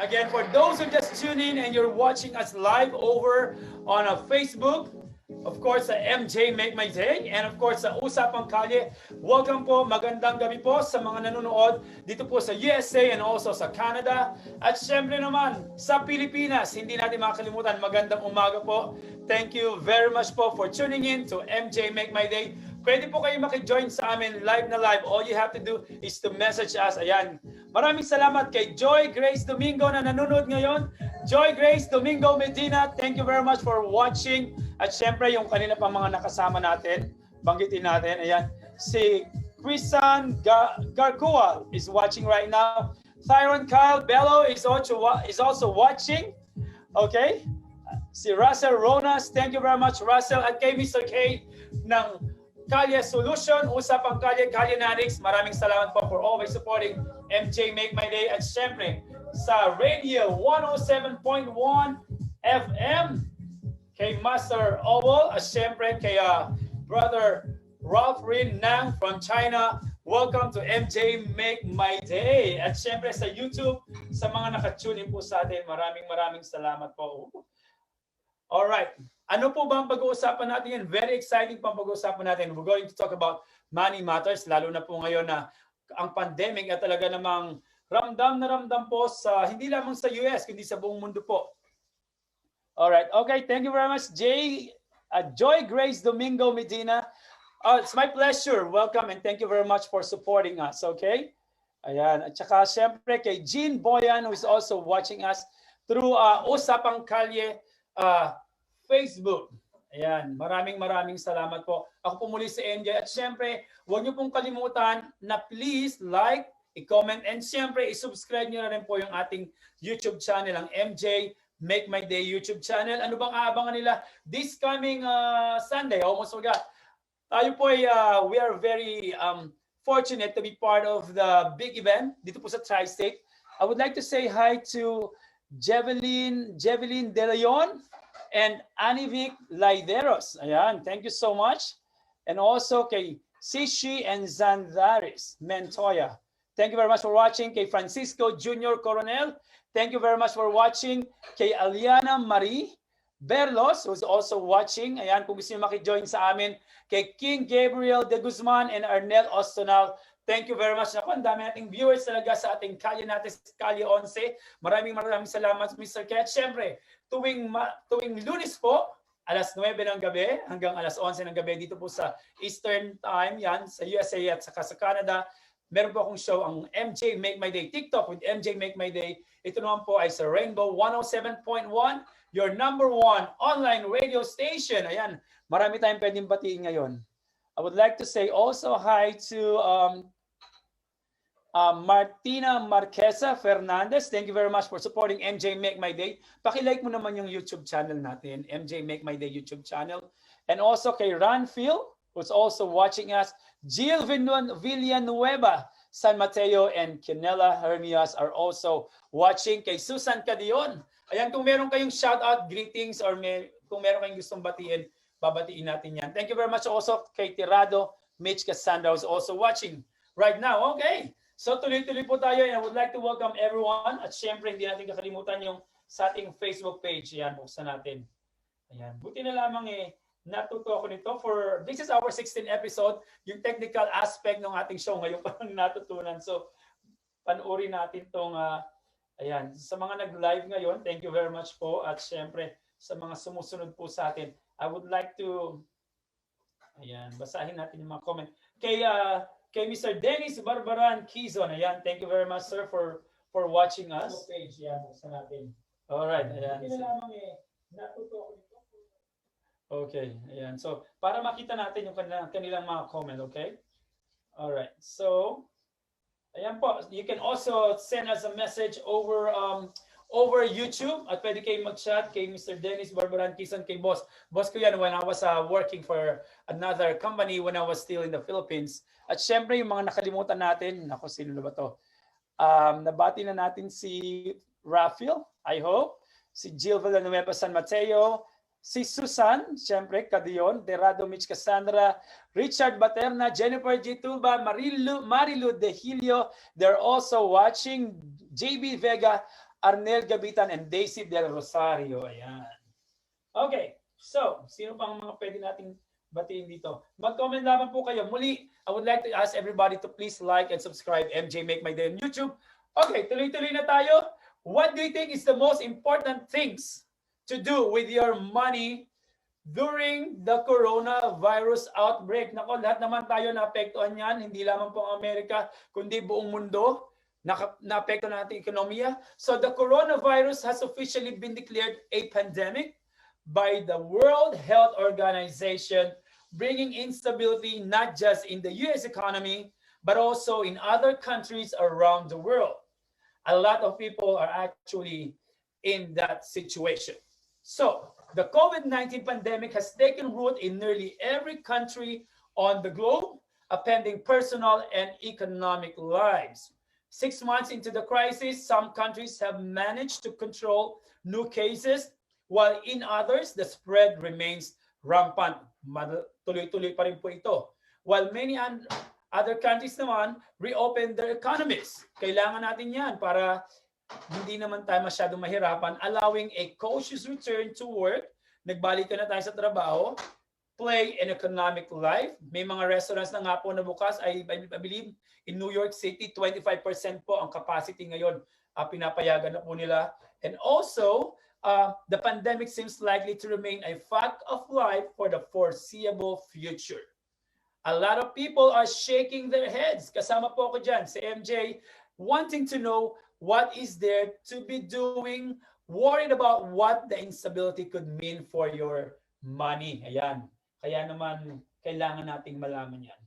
Again, for those who just tune in and you're watching us live over on Facebook, of course, sa MJ Make My Day, and of course, sa Usapang Kalye, welcome po, magandang gabi po sa mga nanonood dito po sa USA and also sa Canada. At syempre naman, sa Pilipinas, hindi natin makakalimutan, magandang umaga po. Thank you very much po for tuning in to MJ Make My Day. Pwede po kayo makijoin sa amin live na live. All you have to do is to message us. Ayan. Maraming salamat kay Joy Grace Domingo na nanonood ngayon. Joy Grace Domingo Medina, thank you very much for watching. At syempre, yung kanila pa mga nakasama natin, banggitin natin. Ayan. Si Christian Garcua is watching right now. Thyron Kyle Bello is also watching. Okay. Si Russell Ronas, thank you very much, Russell. At kay Mr. K ng Kalye Solution, Usapang Kalye, Kalye Natics, maraming salamat po for always supporting MJ Make My Day. At syempre, sa Radio 107.1 FM, kay Master Owl, at syempre kay Brother Ralph Rin Nang from China. Welcome to MJ Make My Day. At syempre sa YouTube, sa mga nakatune in po sa atin, maraming salamat po. Alright. Ano po ba ang pag-uusapan natin yan? Very exciting pa ang pag-uusapan natin. We're going to talk about money matters, lalo na po ngayon na ang pandemic at talaga namang ramdam na ramdam po sa, hindi lamang sa US, kundi sa buong mundo po. Alright. Okay. Thank you very much, Joy Grace Domingo Medina. It's my pleasure. Welcome and thank you very much for supporting us. Okay? Ayan. At saka syempre kay Jean Boyan who is also watching us through Usapang Kalye Facebook. Ayan, maraming salamat po. Ako po muli si MJ at syempre, huwag niyo pong kalimutan na please like, i-comment and syempre i-subscribe niyo na rin po yung ating YouTube channel, ang MJ Make My Day YouTube channel. Ano bang aabangan nila this coming Sunday? Almost forgot. Tayo po ay we are very fortunate to be part of the big event dito po sa Tri-State. I would like to say hi to Jevelyn De Leon and Anivic Laideros. Ayan, thank you so much. And also kay Sishi and Zandaris Mentoya. Thank you very much for watching. Kay Francisco Jr. Coronel, thank you very much for watching. Kay Aliana Marie Berlos, who's also watching. Ayan, kung gusto nyo makijoin sa amin. Kay King Gabriel De Guzman and Arnel Ostonal, thank you very much. Naku, ang dami nating viewers talaga sa ating kalye natin, kalye 11. Maraming salamat, Mr. Ket. Siyempre, tuwing Lunes po, alas 9 ng gabi hanggang alas 11 ng gabi dito po sa Eastern Time, yan, sa USA at saka sa Canada. Meron po akong show, ang MJ Make My Day, TikTok with MJ Make My Day. Ito naman po ay sa Rainbow 107.1, your #1 online radio station. Ayan, marami tayong pwedeng batiin ngayon. I would like to say also hi to Martina Marquesa Fernandez. Thank you very much for supporting MJ Make My Day. Paki-like mo naman yung YouTube channel natin, MJ Make My Day YouTube channel. And also kay Ran Phil, who's also watching us. Jill Villanueva, San Mateo, and Canela Hermias are also watching. Kay Susan Cadion. Ayan, kung meron kayong shout-out, greetings, or kung meron kayong gustong batiin, babatiin natin yan. Thank you very much also kay Tirado Mitch Cassandra, who's also watching right now. Okay. So tuloy-tuloy po tayo and I would like to welcome everyone. At syempre, hindi natin kakalimutan yung sa ating Facebook page. Ayan, buksan natin. Ayan, buti na lamang natuto ako nito for, this is our 16th episode. Yung technical aspect ng ating show ngayon parang natutunan. So, panoorin natin tong, ayan, sa mga nag-live ngayon, thank you very much po. At syempre, sa mga sumusunod po sa atin, I would like to, ayan, basahin natin yung mga comment. Kay Mr. Dennis Barbaran Quizon, ayan, thank you very much, sir, for watching us. Page, yan, buksan natin. Alright, ayan. Hindi na lamang natuto ako nito. Okay, ayan. So, para makita natin yung kanilang mga comment, okay? Alright, so, ayan po. You can also send us a message over YouTube at pwede kayo mag-chat kay Mr. Dennis Barbaran Quizon, kay Boss. Boss ko yan when I was working for another company when I was still in the Philippines. At syempre, yung mga nakalimutan natin, ako, sino na ba to? Nabati na natin si Rafael, I hope. Si Jill Villanueva San Mateo. Si Susan, syempre, Cadion. Derado Mitch Cassandra. Richard Baterna. Jennifer G. Tuba. Marilu De Hilio. They're also watching. JB Vega. Arnel Gabitan, and Daisy Del Rosario. Ayan. Okay, so, sino pang mga pwede nating batiin dito? Mag-comment naman po kayo. Muli, I would like to ask everybody to please like and subscribe MJ Make My Day on YouTube. Okay, tuloy-tuloy na tayo. What do you think is the most important things to do with your money during the coronavirus outbreak? Nako, lahat naman tayo naapektuhan yan. Hindi lamang po ang Amerika, kundi buong mundo. Naapekto na natin ekonomiya. So the coronavirus has officially been declared a pandemic by the World Health Organization, bringing instability not just in the US economy, but also in other countries around the world. A lot of people are actually in that situation. So, the COVID-19 pandemic has taken root in nearly every country on the globe, upending personal and economic lives. 6 months into the crisis, some countries have managed to control new cases, while in others, the spread remains rampant. Tuloy-tuloy pa rin po ito. While many other countries naman reopen their economies. Kailangan natin yan para hindi naman tayo masyadong mahirapan, allowing a cautious return to work. Nagbalik na tayo sa trabaho, play and economic life. May mga restaurants na nga po na bukas. I believe in New York City, 25% po ang capacity ngayon. Pinapayagan na po nila. And also, the pandemic seems likely to remain a fact of life for the foreseeable future. A lot of people are shaking their heads. Kasama po ako dyan, si MJ, wanting to know what is there to be doing, worried about what the instability could mean for your money. Ayan. Kaya naman, kailangan nating malaman yan.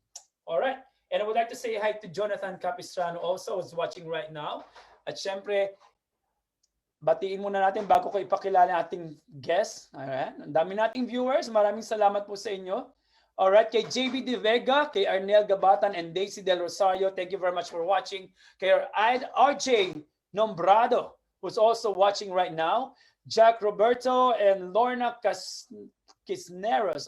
Alright. And I would like to say hi to Jonathan Capistrano also, who's watching right now. At syempre, batiin muna natin bago ko ipakilala ating guest. Alright. Ang dami nating viewers. Maraming salamat po sa inyo. Alright. Kay JB De Vega, kay Arnel Gabatan, and Daisy Del Rosario, thank you very much for watching. Kay RJ Nombrado, who's also watching right now. Jack Roberto and Lorna Cisneros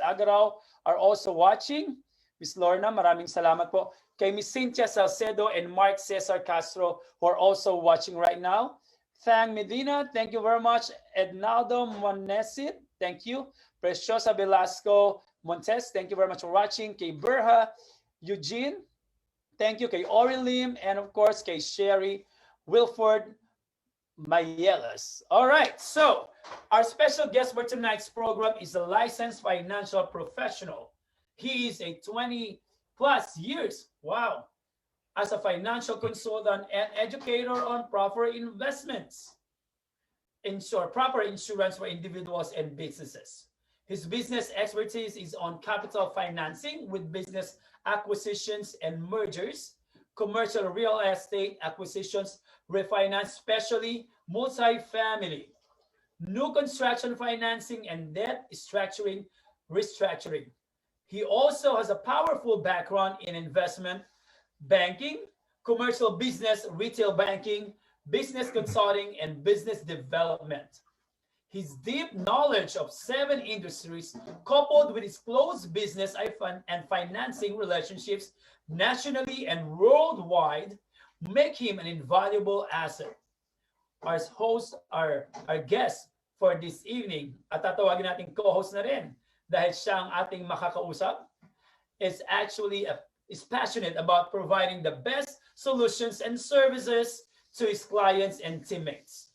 Agaraw are also watching. Miss Lorna, maraming salamat po. Kay Miss Cynthia Salcedo and Mark Cesar Castro, who are also watching right now. Thang Medina, thank you very much. Ednaldo Monesit, thank you. Preciosa Velasco Montes, thank you very much for watching. Kay Berha Eugene, thank you. Kay Ori Lim, and of course, kay Sherry Wilford Mayelas. All right, so our special guest for tonight's program is a licensed financial professional. He is a 20 plus years, wow, as a financial consultant and educator on proper investments, proper insurance for individuals and businesses. His business expertise is on capital financing with business acquisitions and mergers, commercial real estate acquisitions, refinance, especially multifamily, new construction financing, and debt structuring, restructuring. He also has a powerful background in investment banking, commercial business, retail banking, business consulting, and business development. His deep knowledge of 7 industries, coupled with his close business and financing relationships nationally and worldwide, make him an invaluable asset. Our host, our guest for this evening, at tatawagin natin co-host na rin dahil siya ang ating makakausap, is passionate about providing the best solutions and services to his clients and teammates.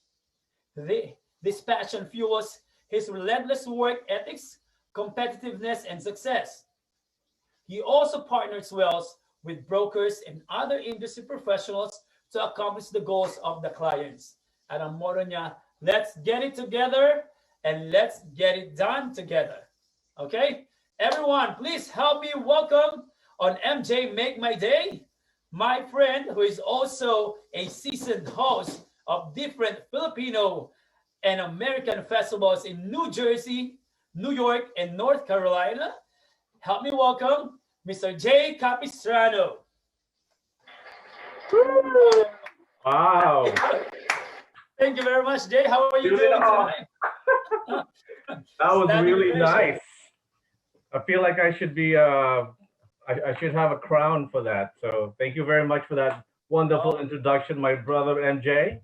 This passion fuels his relentless work ethics, competitiveness, and success. He also partners well with brokers and other industry professionals to accomplish the goals of the clients. At ang motto niya, let's get it together and let's get it done together. Okay? Everyone, please help me welcome on MJ Make My Day, my friend who is also a seasoned host of different Filipino and American festivals in New Jersey, New York, and North Carolina. Help me welcome Mr. Jay Capistrano. Wow. Thank you very much, Jay. How are you doing tonight? That was really nice. I feel like I should be, I should have a crown for that. So thank you very much for that wonderful introduction, my brother MJ.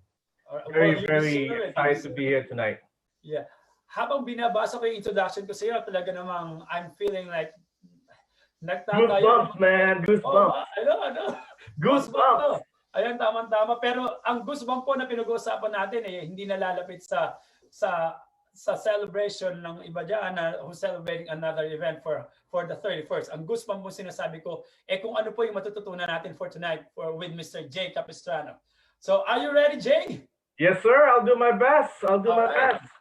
Well, Very, you very deserve it. You excited to deserve be it. here tonight. Yeah. Habang binabasa ko yung introduction ko sa iyo, talaga namang I'm feeling like nagtatayo ang Goosebumps, mga man. oh, Goosebumps. ano, goosebump Goosebumps. to. Ayan, tama-tama. Pero ang goosebump po na pinag-uusapan natin hindi nalalapit sa sa celebration ng iba dyan na who's celebrating another event for the 31st. Ang goosebump po sinasabi ko, kung ano po yung matututunan natin for tonight with Mr. Jay Capistrano. So, are you ready, Jay? Yes, sir. I'll do my best. I'll do my Alright. best.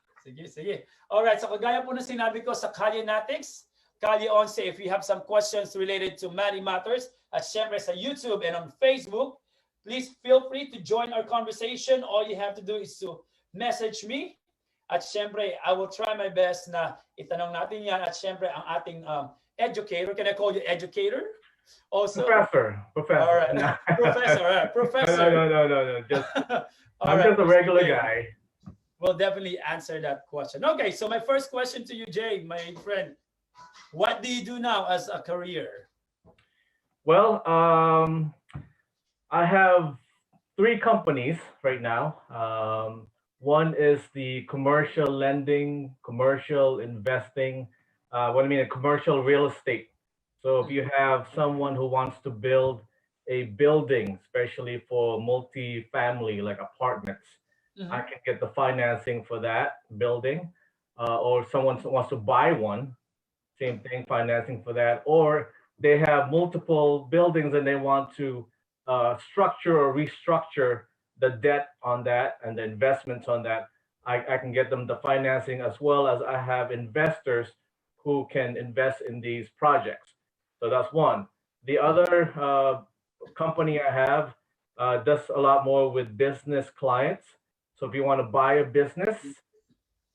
Sige. Alright, so kagaya po na sinabi ko sa Kalyonatics, Kalye Onse, if you have some questions related to money matters, at syempre sa YouTube and on Facebook, please feel free to join our conversation. All you have to do is to message me. At syempre, I will try my best na itanong natin yan. At syempre, ang ating educator, can I call you educator? Also, Professor. all right. No. Professor, all right. Professor. No. Just I'm All right, just a Mr. regular Jay. guy. We'll definitely answer that question. Okay, so my first question to you, Jay, my friend, what do you do now as a career? Well, I have 3 companies right now. One is the commercial lending, commercial investing, what I mean, commercial real estate. So if you have someone who wants to build a building, especially for multi-family, like apartments, I can get the financing for that building. Or someone wants to buy one, same thing, financing for that. Or they have multiple buildings and they want to structure or restructure the debt on that and the investments on that. I can get them the financing, as well as I have investors who can invest in these projects. So that's one. The other company I have does a lot more with business clients. So if you want to buy a business,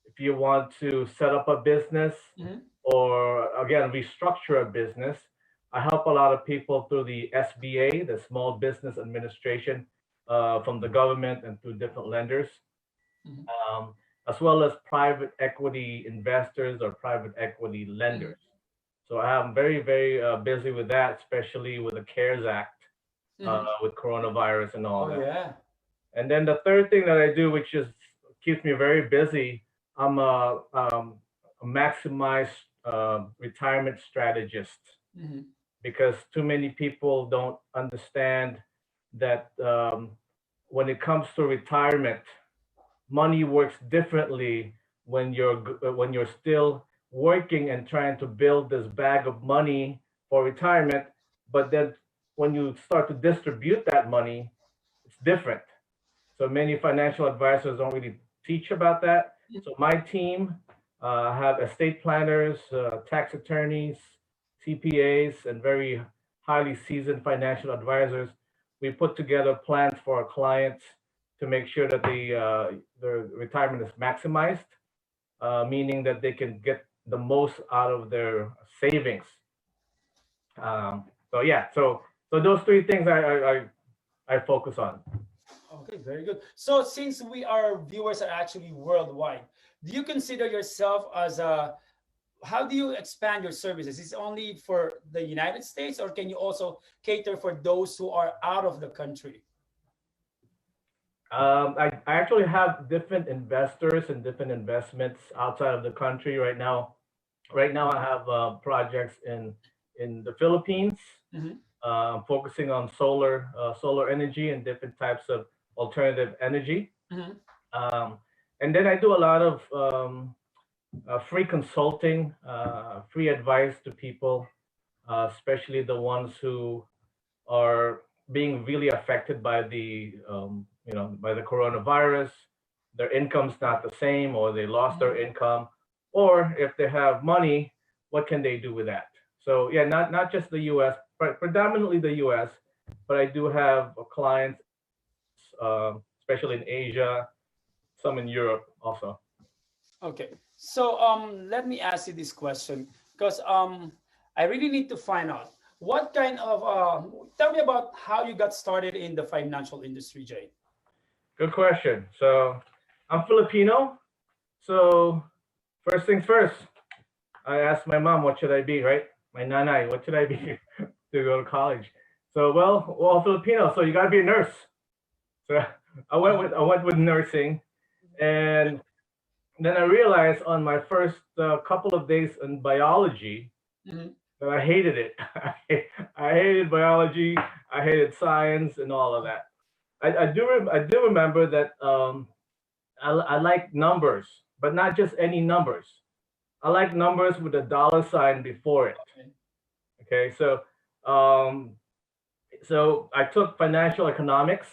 if you want to set up a business, or again, restructure a business, I help a lot of people through the SBA, the Small Business Administration, from the government and through different lenders, as well as private equity investors or private equity lenders. So I'm very, very busy with that, especially with the CARES Act, with coronavirus and all Oh, that. yeah. And then the third thing that I do, which is keeps me very busy, I'm a maximized retirement strategist, because too many people don't understand that when it comes to retirement, money works differently when you're still working and trying to build this bag of money for retirement, but then when you start to distribute that money, it's different. So many financial advisors don't really teach about that. So my team have estate planners, tax attorneys, CPAs, and very highly seasoned financial advisors. We put together plans for our clients to make sure that their retirement is maximized, meaning that they can get the most out of their savings. So yeah, so those 3 things I focus on. Okay, very good. So since our viewers are actually worldwide, do you consider yourself as how do you expand your services? Is it only for the United States, or can you also cater for those who are out of the country? I actually have different investors and different investments outside of the country right now. Right now, I have projects in the Philippines, focusing on solar energy and different types of alternative energy. And then I do a lot of free consulting, free advice to people, especially the ones who are being really affected by by the coronavirus. Their income's not the same, or they lost their income, or if they have money, what can they do with that? So yeah, not just the U.S., but predominantly the U.S., but I do have clients, especially in Asia, some in Europe also. Okay, so let me ask you this question, because I really need to find out what kind of tell me about how you got started in the financial industry, Jay. Good question. So I'm Filipino. So first things first, I asked my mom, what should I be, right? My nanay, what should I be to go to college? So, well, we're all Filipino, so you got to be a nurse. So I went with nursing, and then I realized on my first couple of days in biology Mhm. that I hated it. I hated biology. I hated science and all of that. I do remember that I like numbers, but not just any numbers. I like numbers with a dollar sign before it. Okay. Okay, um, so I took financial economics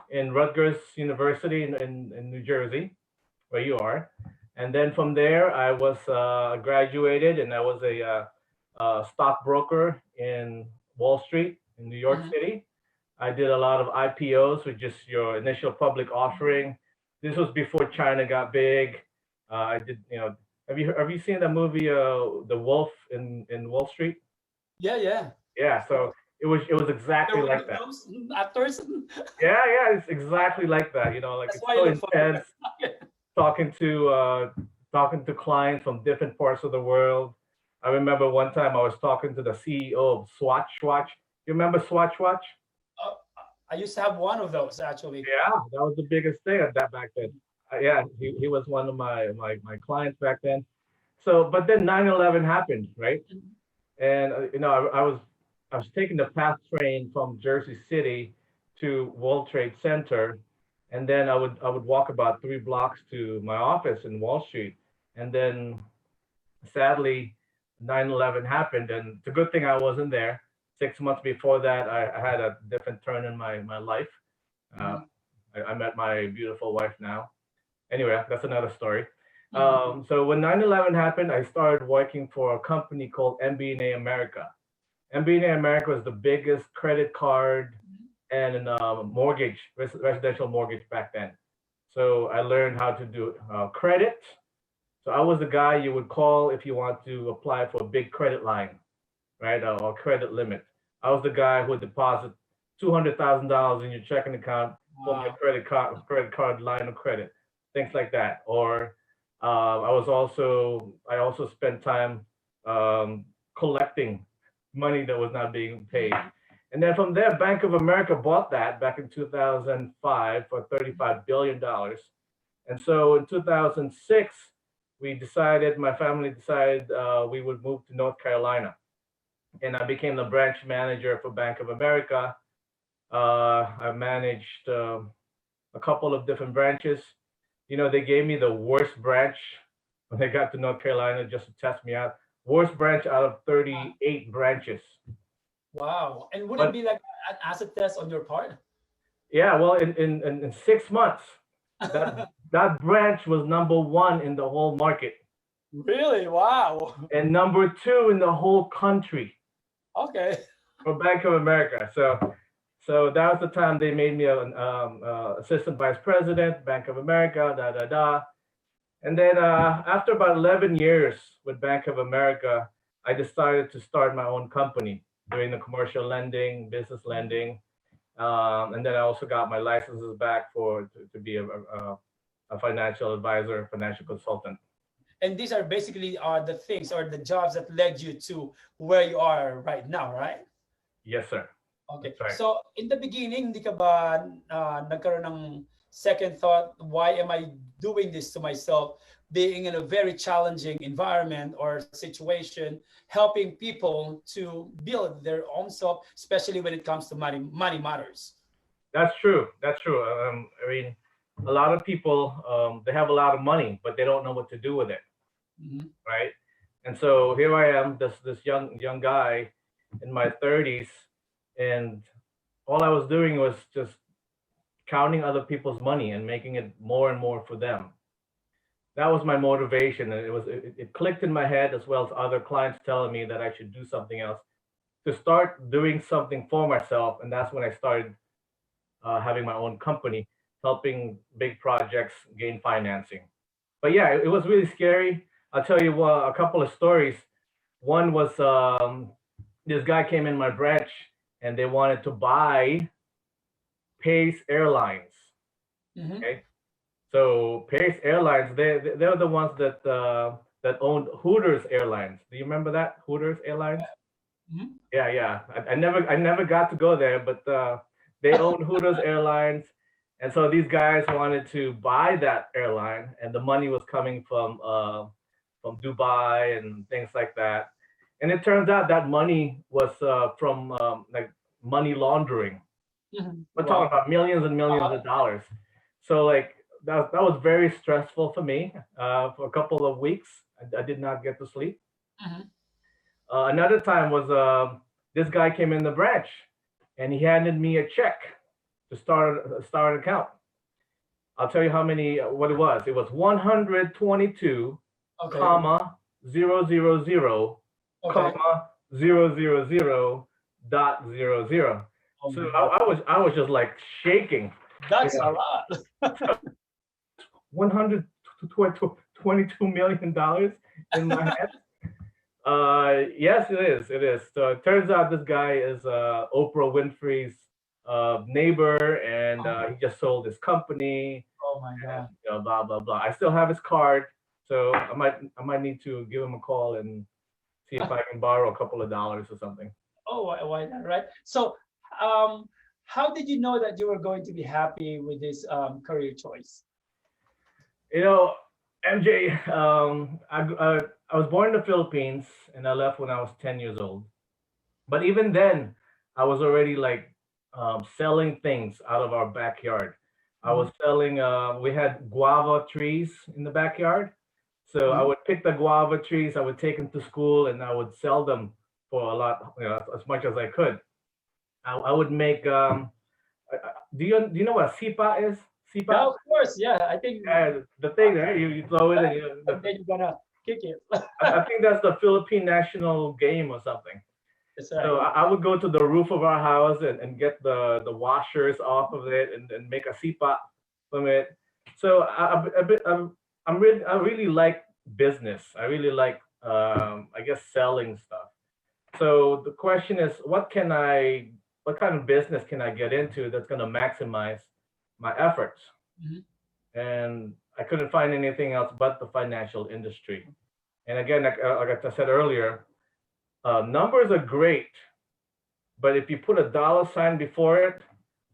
in Rutgers University in New Jersey, where you are, and then from there I was graduated, and I was a stockbroker in Wall Street in New York Mhm. City. I did a lot of IPOs, which is your initial public offering. This was before China got big. I did, have you seen that movie, The Wolf in Wall Street? Yeah, yeah. Yeah, Of so course. it was exactly You're one like of that. those actors. Yeah, yeah, it's exactly like that. Like That's it's why you so look familiar. intense talking to clients from different parts of the world. I remember one time I was talking to the CEO of Swatch Watch. You remember Swatch Watch? Uh, I used to have one of those actually. Yeah, that was the biggest thing at that back then. Yeah, he was one of my clients back then. So, but then 9/11 happened, right? Mhm. And I was taking the PATH train from Jersey City to World Trade Center, and then I would walk about 3 blocks to my office in Wall Street, and then sadly 9/11 happened, and it's a good thing I wasn't there. 6 months before that, I had a different turn in my life. Uh, Mhm. I met my beautiful wife now. Anyway, that's another story. Mhm. So when 9/11 happened, I started working for a company called MBNA America. MBNA America was the biggest credit card and mortgage, residential mortgage back then. So I learned how to do credit. So I was the guy you would call if you want to apply for a big credit line, right, or credit limit. I was the guy who would deposit $200,000 in your checking account for my Wow. credit card line of credit, things like that. Or I also spent time um, collecting money that was not being paid. Mhm. And then from there, Bank of America bought that back in 2005 for $35 billion. And so in 2006, my family decided we would move to North Carolina, and I became the branch manager for Bank of America. I managed a couple of different branches. They gave me the worst branch when they got to North Carolina just to test me out. Worst branch out of Ah, 38 branches. wow. And would it But be like an acid test on your part? yeah, well, in 6 months, that that branch was number one in the whole market Really? Wow. and number two in the whole country Okay. for Bank of America. So that was the time they made me an assistant vice president, Bank of America, da da da. And then after about 11 years with Bank of America, I decided to start my own company doing the commercial lending, business lending, and then I also got my licenses back to be a financial advisor, financial consultant. And these are basically the things or the jobs that led you to where you are right now, right? Yes, sir. Okay. That's right. So in the beginning, hindi ka ba nagkaroon ng second thought, why am I doing this to myself, being in a very challenging environment or situation, helping people to build their own self, especially when it comes to money matters. That's true. That's true. I mean, a lot of people they have a lot of money, but they don't know what to do with it, Mhm. right? And so here I am, this young guy in my 30s, and all I was doing was just counting other people's money and making it more and more for them. That was my motivation, and it clicked in my head as well as other clients telling me that I should do something else to start doing something for myself, and that's when I started having my own company, helping big projects gain financing. But yeah, it was really scary. I'll tell you a couple of stories. One was this guy came in my branch and they wanted to buy Pace Airlines. Mhm. Okay, so Pace Airlines, they're the ones that owned Hooters Airlines. Do you remember that Hooters Airlines? Mhm. Yeah, yeah. I never got to go there, but they owned Hooters Airlines, And so these guys wanted to buy that airline, and the money was coming from Dubai and things like that. And it turns out that money was from like money laundering. We're talking Wow. about millions and millions of dollars. So like that was very stressful for me for a couple of weeks. I did not get to sleep. Mhm. Another time was this guy came in the branch and he handed me a check to start an account. I'll tell you how many what it was. It was 122, Okay. comma 000, Okay. comma 000 dot 00. Oh So my God. I was just like shaking. You That's a know, lot. 122 million dollars in my head. Yes, it is. It is. So it turns out this guy is Oprah Winfrey's neighbor, and Oh, he just sold his company, oh my and God. blah blah blah. I still have his card, so I might need to give him a call and see if I can borrow a couple of dollars or something. Oh, why not, right? So, um, how did you know that you were going to be happy with this career choice? You know, MJ, I was born in the Philippines, and I left when I was 10 years old. But even then, I was already like selling things out of our backyard. I was Mhm. selling. We had guava trees in the backyard, so I Mhm. would pick the guava trees. I would take them to school, and I would sell them for a lot, as much as I could. I would make. Do you know what sipa is? Yeah, Sipa? of course. Yeah, I think, The thing that you throw it, and and then you're gonna kick it. I think that's the Philippine national game or something. That's So right. I would go to the roof of our house and get the washers off of it and make a sipa from it. So I really like business. I really like I guess selling stuff. So the question is, what kind of business can I get into that's going to maximize my efforts? Mhm. And I couldn't find anything else but the financial industry. And again, like I said earlier, numbers are great, but if you put a dollar sign before it,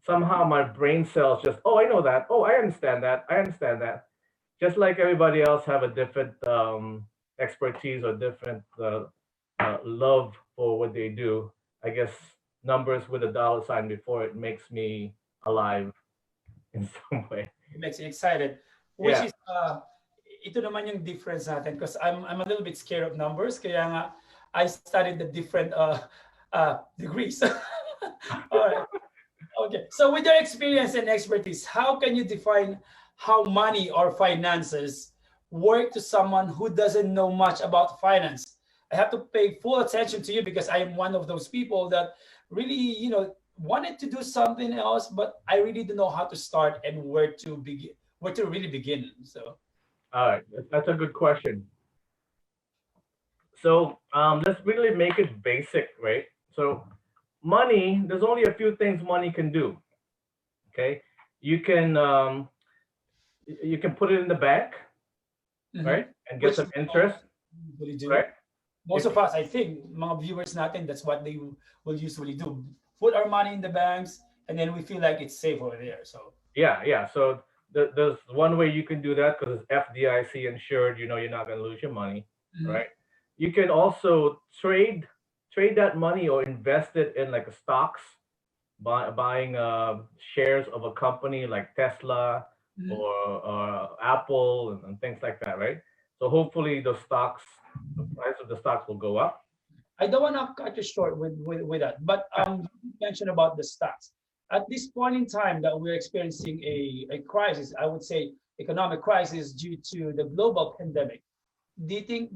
somehow my brain cells just, oh, I know that. Oh, I understand that. I understand that. Just like everybody else have a different expertise or different love for what they do, I guess numbers with a dollar sign before it makes me alive in some way. It makes you excited, which Yeah. is ito naman yung difference natin because I'm a little bit scared of numbers kaya nga I studied the different degrees. All right. Okay. So with your experience and expertise, how can you define how money or finances work to someone who doesn't know much about finance? I have to pay full attention to you because I am one of those people that really, wanted to do something else, but I really don't know how to start and where to begin, where to really begin. So, All right. That's a good question. So let's really make it basic, right? So money, there's only a few things money can do. Okay, you can um, you can put it in the bank, right, mhm, and get which some we all interest, usually do. right? Most If of us, I think, mga viewers natin, that's what they will usually do. Put our money in the banks, and then we feel like it's safe over there. So, Yeah, yeah. So there's one way you can do that because it's FDIC insured. You know, you're not going to lose your money, mhm, right? You can also trade that money or invest it in like a stocks, buying shares of a company like Tesla mhm. or Apple and things like that, right? So hopefully the price of the stocks will go up. I don't want to cut you short with that, but you mentioned about the stocks. At this point in time that we're experiencing a crisis, I would say economic crisis due to the global pandemic. Do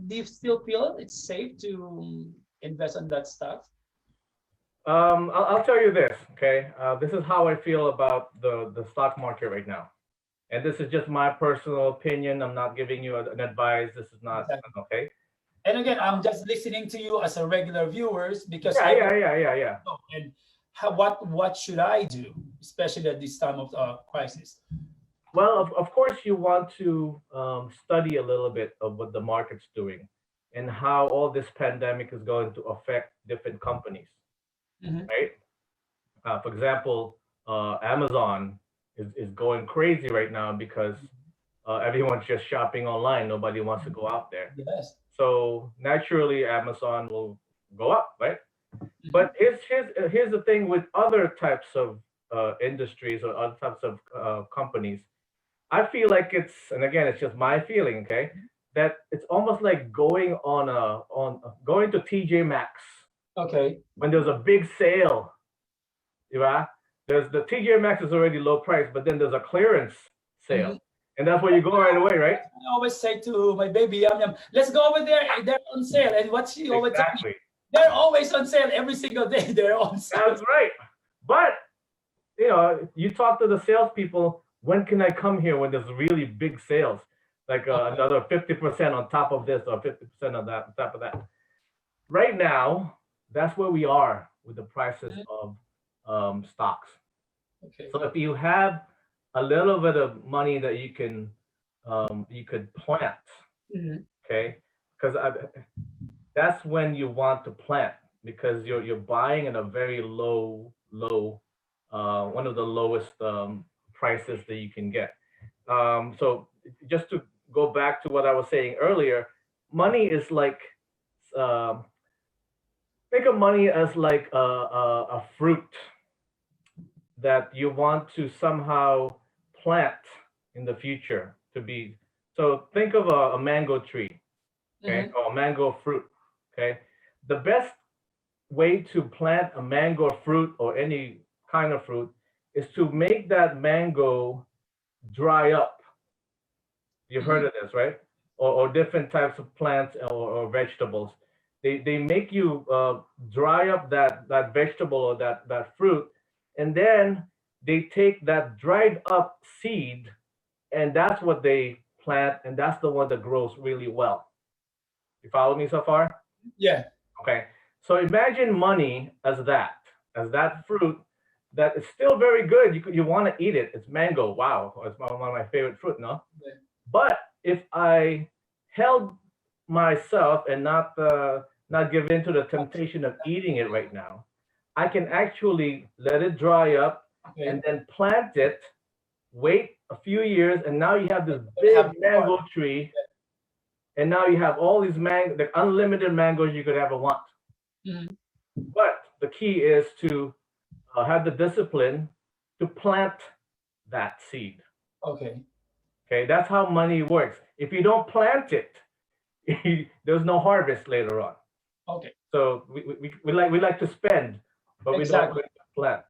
you still feel it's safe to invest on that stuff? I'll tell you this, okay? This is how I feel about the stock market right now, and this is just my personal opinion. I'm not giving you an advice. This is not Exactly. okay. And again, I'm just listening to you as a regular viewers because Yeah, I yeah, want yeah, yeah, yeah. to know and what should I do, especially at this time of crisis. Well, of course, you want to study a little bit of what the market's doing and how all this pandemic is going to affect different companies, Mhm. right? For example, Amazon. is going crazy right now because everyone's just shopping online. Nobody wants to go out there. Yes. So naturally, Amazon will go up, right? Mhm. But here's the thing with other types of industries or other types of companies. I feel like it's, and again, it's just my feeling, okay, that it's almost like going to TJ Maxx Okay. when there's a big sale, right? There's the TJ Maxx is already low price, but then there's a clearance sale, Mhm. and that's where you go right away, right? I always say to my baby Yum Yum, let's go over there. They're on sale. And what she always tell me, Exactly. they're always on sale every single day. They're on sale. That's right. But you talk to the salespeople. When can I come here when there's really big sales, like another 50% on top of this or 50% on that, on top of that? Right now, that's where we are with the prices Mhm. of stocks. Okay. So if you have a little bit of money that you could plant, Mhm. okay, because that's when you want to plant because you're buying at a very low one of the lowest prices that you can get. So just to go back to what I was saying earlier, money is like um, think of money as like a fruit that you want to somehow plant in the future to be. So think of a mango tree, okay, Mhm. or a mango fruit, okay. The best way to plant a mango fruit or any kind of fruit is to make that mango dry up. You've heard Mhm. of this, right? Or different types of plants or vegetables. They make you dry up that vegetable or that fruit, and then they take that dried up seed, and that's what they plant, and that's the one that grows really well. You follow me so far? Yeah. Okay. So imagine money as that fruit that is still very good. You want to eat it. It's mango. Wow, it's one of my favorite fruit, no? Yeah. But if I held myself and not give in to the temptation of eating it right now, I can actually let it dry up and Okay. then plant it, wait a few years, and now you have You're this gonna big have more. mango tree, and now you have all these the unlimited mangoes you could ever want. Mhm. But the key is to have the discipline to plant that seed. Okay. Okay, that's how money works. If you don't plant it, there's no harvest later on. Okay. So we like to spend, but we don't Exactly. like to plant.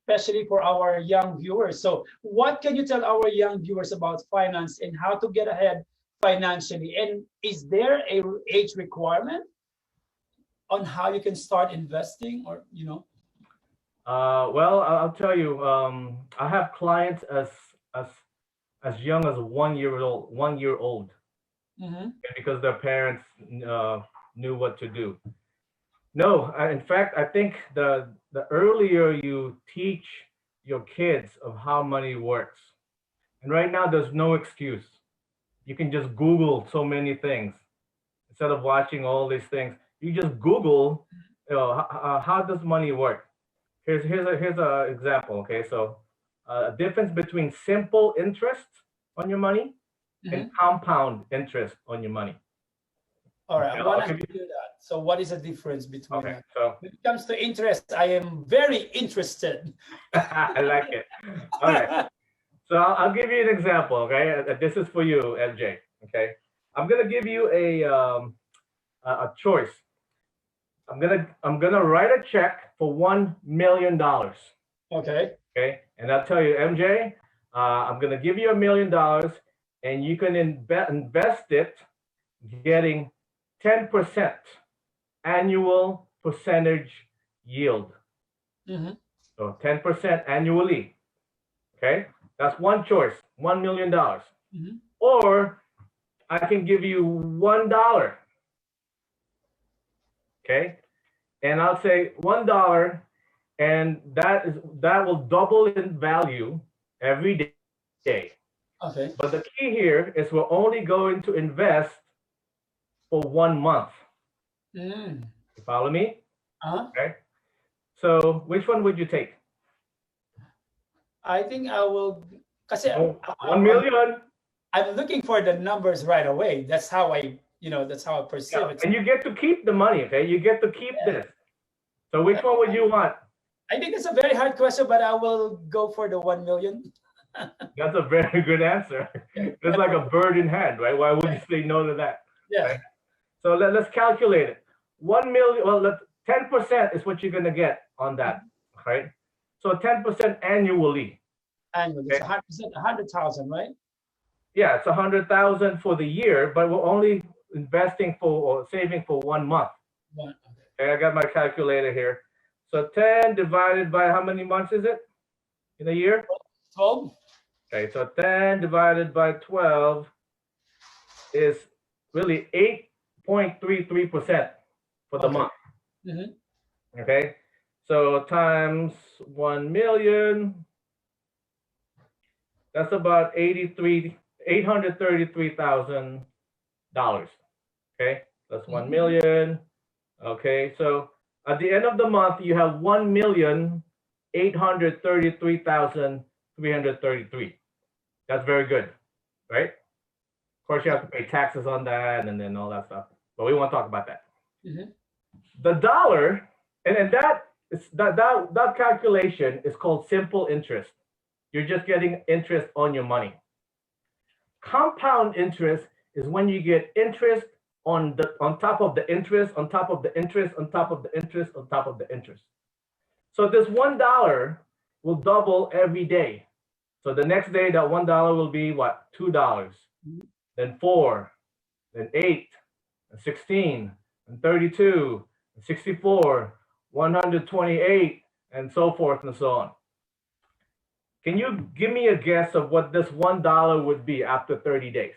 Especially for our young viewers. So, what can you tell our young viewers about finance and how to get ahead financially? And is there a age requirement on how you can start investing, or Well, I'll tell you, I have clients as as young as 1 year old, 1 year old, Mhm. okay, because their parents uh, knew what to do. No, in fact, I think the earlier you teach your kids of how money works, and right now there's no excuse. You can just Google so many things instead of watching all these things. You just Google, how does money work? Here's a example. Okay, so a difference between simple interest on your money and Mhm. compound interest on your money. All right, Okay, I want I'll to give you. hear that. So, what is the difference between Okay, that? so When it comes to interest, I am very interested. I like it. All right. So I'll give you an example, okay? This is for you, MJ. Okay, I'm gonna give you a choice. I'm gonna write a check for $1 million. Okay. Okay, and I'll tell you, MJ, I'm gonna give you $1 million, and you can invest it, getting 10% annual percentage yield. Mm-hmm. So 10% annually. Okay, that's one choice, $1 million. Mm-hmm. Or I can give you $1, okay? And I'll say $1, and that will double in value every day. But the Okay. key here is we're only going to invest for 1 month. Mm. You follow me? Uh-huh. Okay. So which one would you take? I think I will, kasi Oh, 1 million. I'm looking for the numbers right away. That's how that's how I Yeah, perceive it. and you get to keep the money. Okay, you get to keep Yeah. this. So which one would you want? I think it's a very hard question, but I will go for the 1 million. That's a very good answer. Yeah, It's like a bird in hand, right? Why would you say no to that? yeah, Right? So let's calculate it. 1 million. Well, 10% is what you're gonna get on that, right? So 10% annually. annually. It's Okay. 100%, 100,000, right? Yeah, it's 100,000 for the year, but we're only investing for or saving for 1 month. One, Okay, I got my calculator here. So 10 divided by how many months is it in a year? 12. Okay, so 10 divided by 12 is really 8.33% for the Okay. month. Mm-hmm. Okay, so times 1 million, that's about $833,000. Okay, that's 1 Mm-hmm. million. Okay, so at the end of the month, you have 1,833,333. That's very good, right? Of course, you Yeah. have to pay taxes on that and then all that stuff. But we won't talk about that. Mm-hmm. The dollar, and that is that calculation is called simple interest. You're just getting interest on your money. Compound interest is when you get interest on top of the interest, on top of the interest, on top of the interest, on top of the interest. So this $1 will double every day. So the next day, that $1 will be what? $2, then 4, then 8, and 16, and 32, and 64, 128, and so forth and so on. Can you give me a guess of what this $1 would be after 30 days?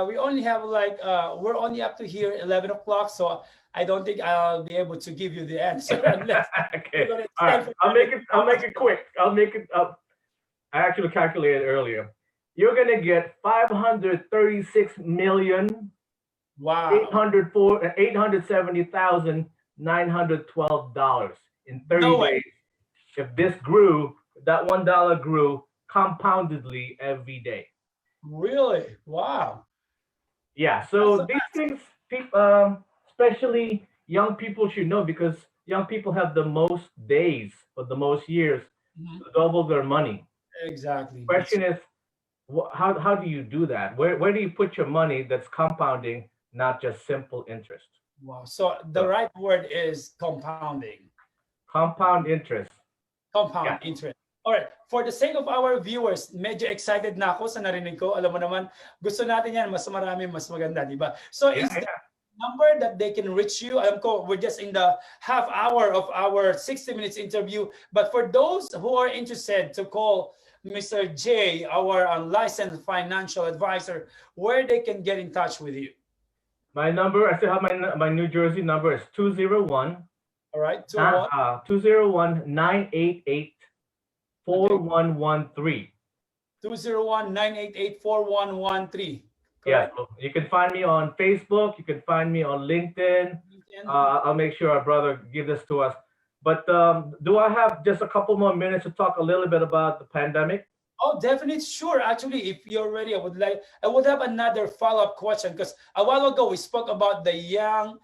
We only have like we're only up to here 11 o'clock, so I don't think I'll be able to give you the answer unless you're Okay. gonna All right. extend for I'll 30 make it. I'll make hours. it quick. I'll make it up. I actually calculated earlier. You're gonna get 536,000,000 eight Wow. hundred four 870,912 dollars in 30 No way. days. If this grew, that $1 grew compoundedly every day. Really? Wow. Yeah. That's So these things, especially young people, should know because young people have the most days or the most years Mhm. to double their money. Exactly. That's Question is, how do you do that? Where do you put your money that's compounding, not just simple interest? wow. So the So right word is compounding. compound interest. Yeah. Compound interest. All right. For the sake of our viewers, medyo excited na ako sa narinig ko. Alam mo naman, gusto natin yan, mas marami, mas maganda, di ba? So Yeah. is the number that they can reach you? Alam ko, we're just in the half hour of our 60 minutes interview. But for those who are interested to call Mr. J, our licensed financial advisor, where they can get in touch with you. My number, I still have my New Jersey number is 201 All right. 201. 201 988 Okay. 4113. 201-988-4113. Yeah, Correct? so you can find me on Facebook. You can find me on LinkedIn. I'll make sure our brother give this to us. But do I have just a couple more minutes to talk a little bit about the pandemic? Oh, definitely. Sure. Actually, if you're ready, I would have another follow-up question because a while ago we spoke about the young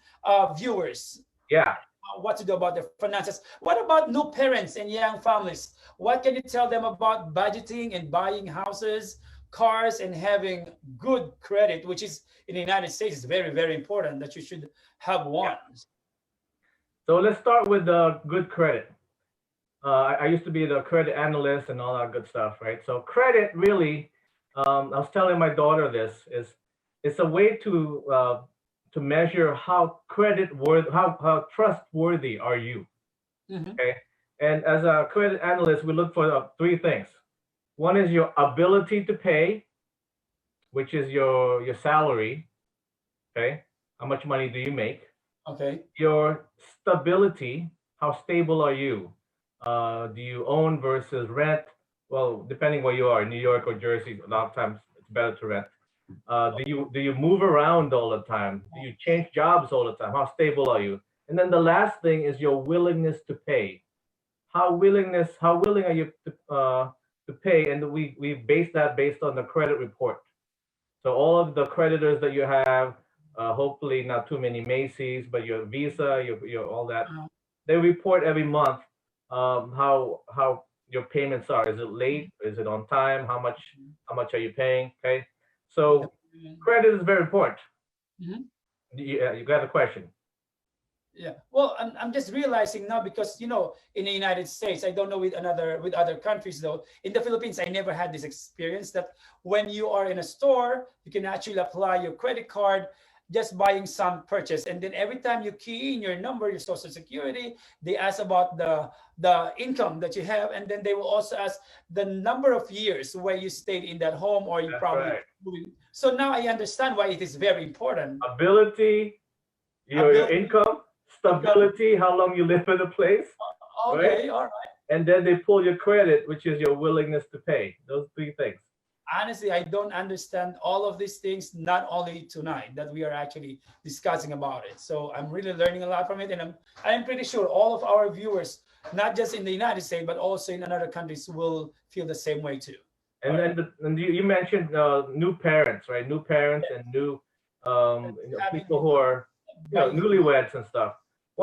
viewers, Yeah. what to do about their finances. What about new parents and young families? What can you tell them about budgeting and buying houses, cars, and having good credit, which is in the United States is very, very important that you should have Yeah. one. So let's start with the good credit. I used to be the credit analyst and all that good stuff, right? So credit really, I was telling my daughter this is it's a way to measure how credit worth how trustworthy are you. Mm-hmm. Okay, and as a credit analyst, we look for three things. One is your ability to pay, which is your salary. Okay, how much money do you make? Okay. Your stability, how stable are you? Do you own versus rent? Well, depending where you are, in New York or Jersey, a lot of times it's better to rent. Do you move around all the time? Do you change jobs all the time? How stable are you? And then the last thing is your willingness to pay. how willing are you to pay, and we base that based on the credit report. So all of the creditors that you have, hopefully not too many Macy's, but your Visa, your all that, Uh, they report every month how your payments are. Is it late? Is it on time? How much are you paying? Okay, the- so credit is very important. Mhm. You got a question? Yeah. Well, I'm just realizing now because in the United States, I don't know with other countries though. In the Philippines, I never had this experience that when you are in a store, you can actually apply your credit card just buying some purchase, and then every time you key in your number, your social security, they ask about the income that you have, and then they will also ask the number of years where you stayed in that home or you That's probably right. moving. So now I understand why it is very important. Ability, your Ability, income, income. stability, how long you live in a place, right? Okay, all right. And then they pull your credit, which is your willingness to pay. Those three things. Honestly, I don't understand all of these things, not only tonight that we are actually discussing about it. So I'm really learning a lot from it. And I'm pretty sure all of our viewers, not just in the United States, but also in other countries, will feel the same way too. All And right. then and you mentioned new parents, right? New parents and new Having people who are buying home. newlyweds and stuff.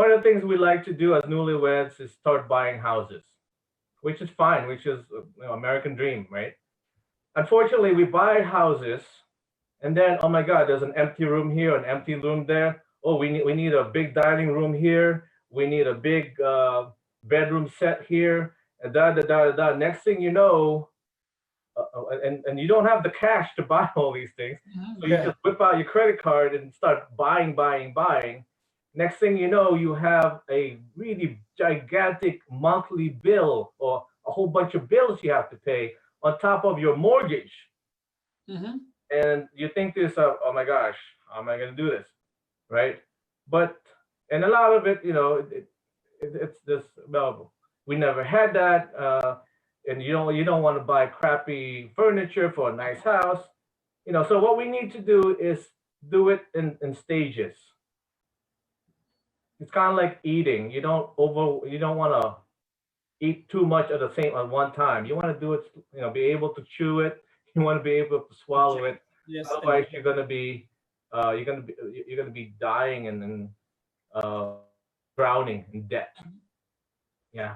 One of the things we like to do as newlyweds is start buying houses, which is fine, which is American dream, right? Unfortunately, we buy houses, and then oh my God, there's an empty room here, an empty room there. Oh, we need a big dining room here. We need a big bedroom set here, and da da da da da. Next thing you know, and you don't have the cash to buy all these things, so you Yeah. just whip out your credit card and start buying, buying, buying. Next thing you know, you have a really gigantic monthly bill or a whole bunch of bills you have to pay on top of your mortgage, Mm-hmm. and you think to yourself, "Oh my gosh, how am I going to do this?" Right? But and a lot of it, it's just well, we never had that, and you don't want to buy crappy furniture for a nice house, So what we need to do is do it in stages. It's kind of like eating. You don't want to eat too much of the same at one time. You want to do it, be able to chew it. You want to be able to swallow it. Yes, and Otherwise, you're gonna be dying and uh, drowning in debt. Yeah.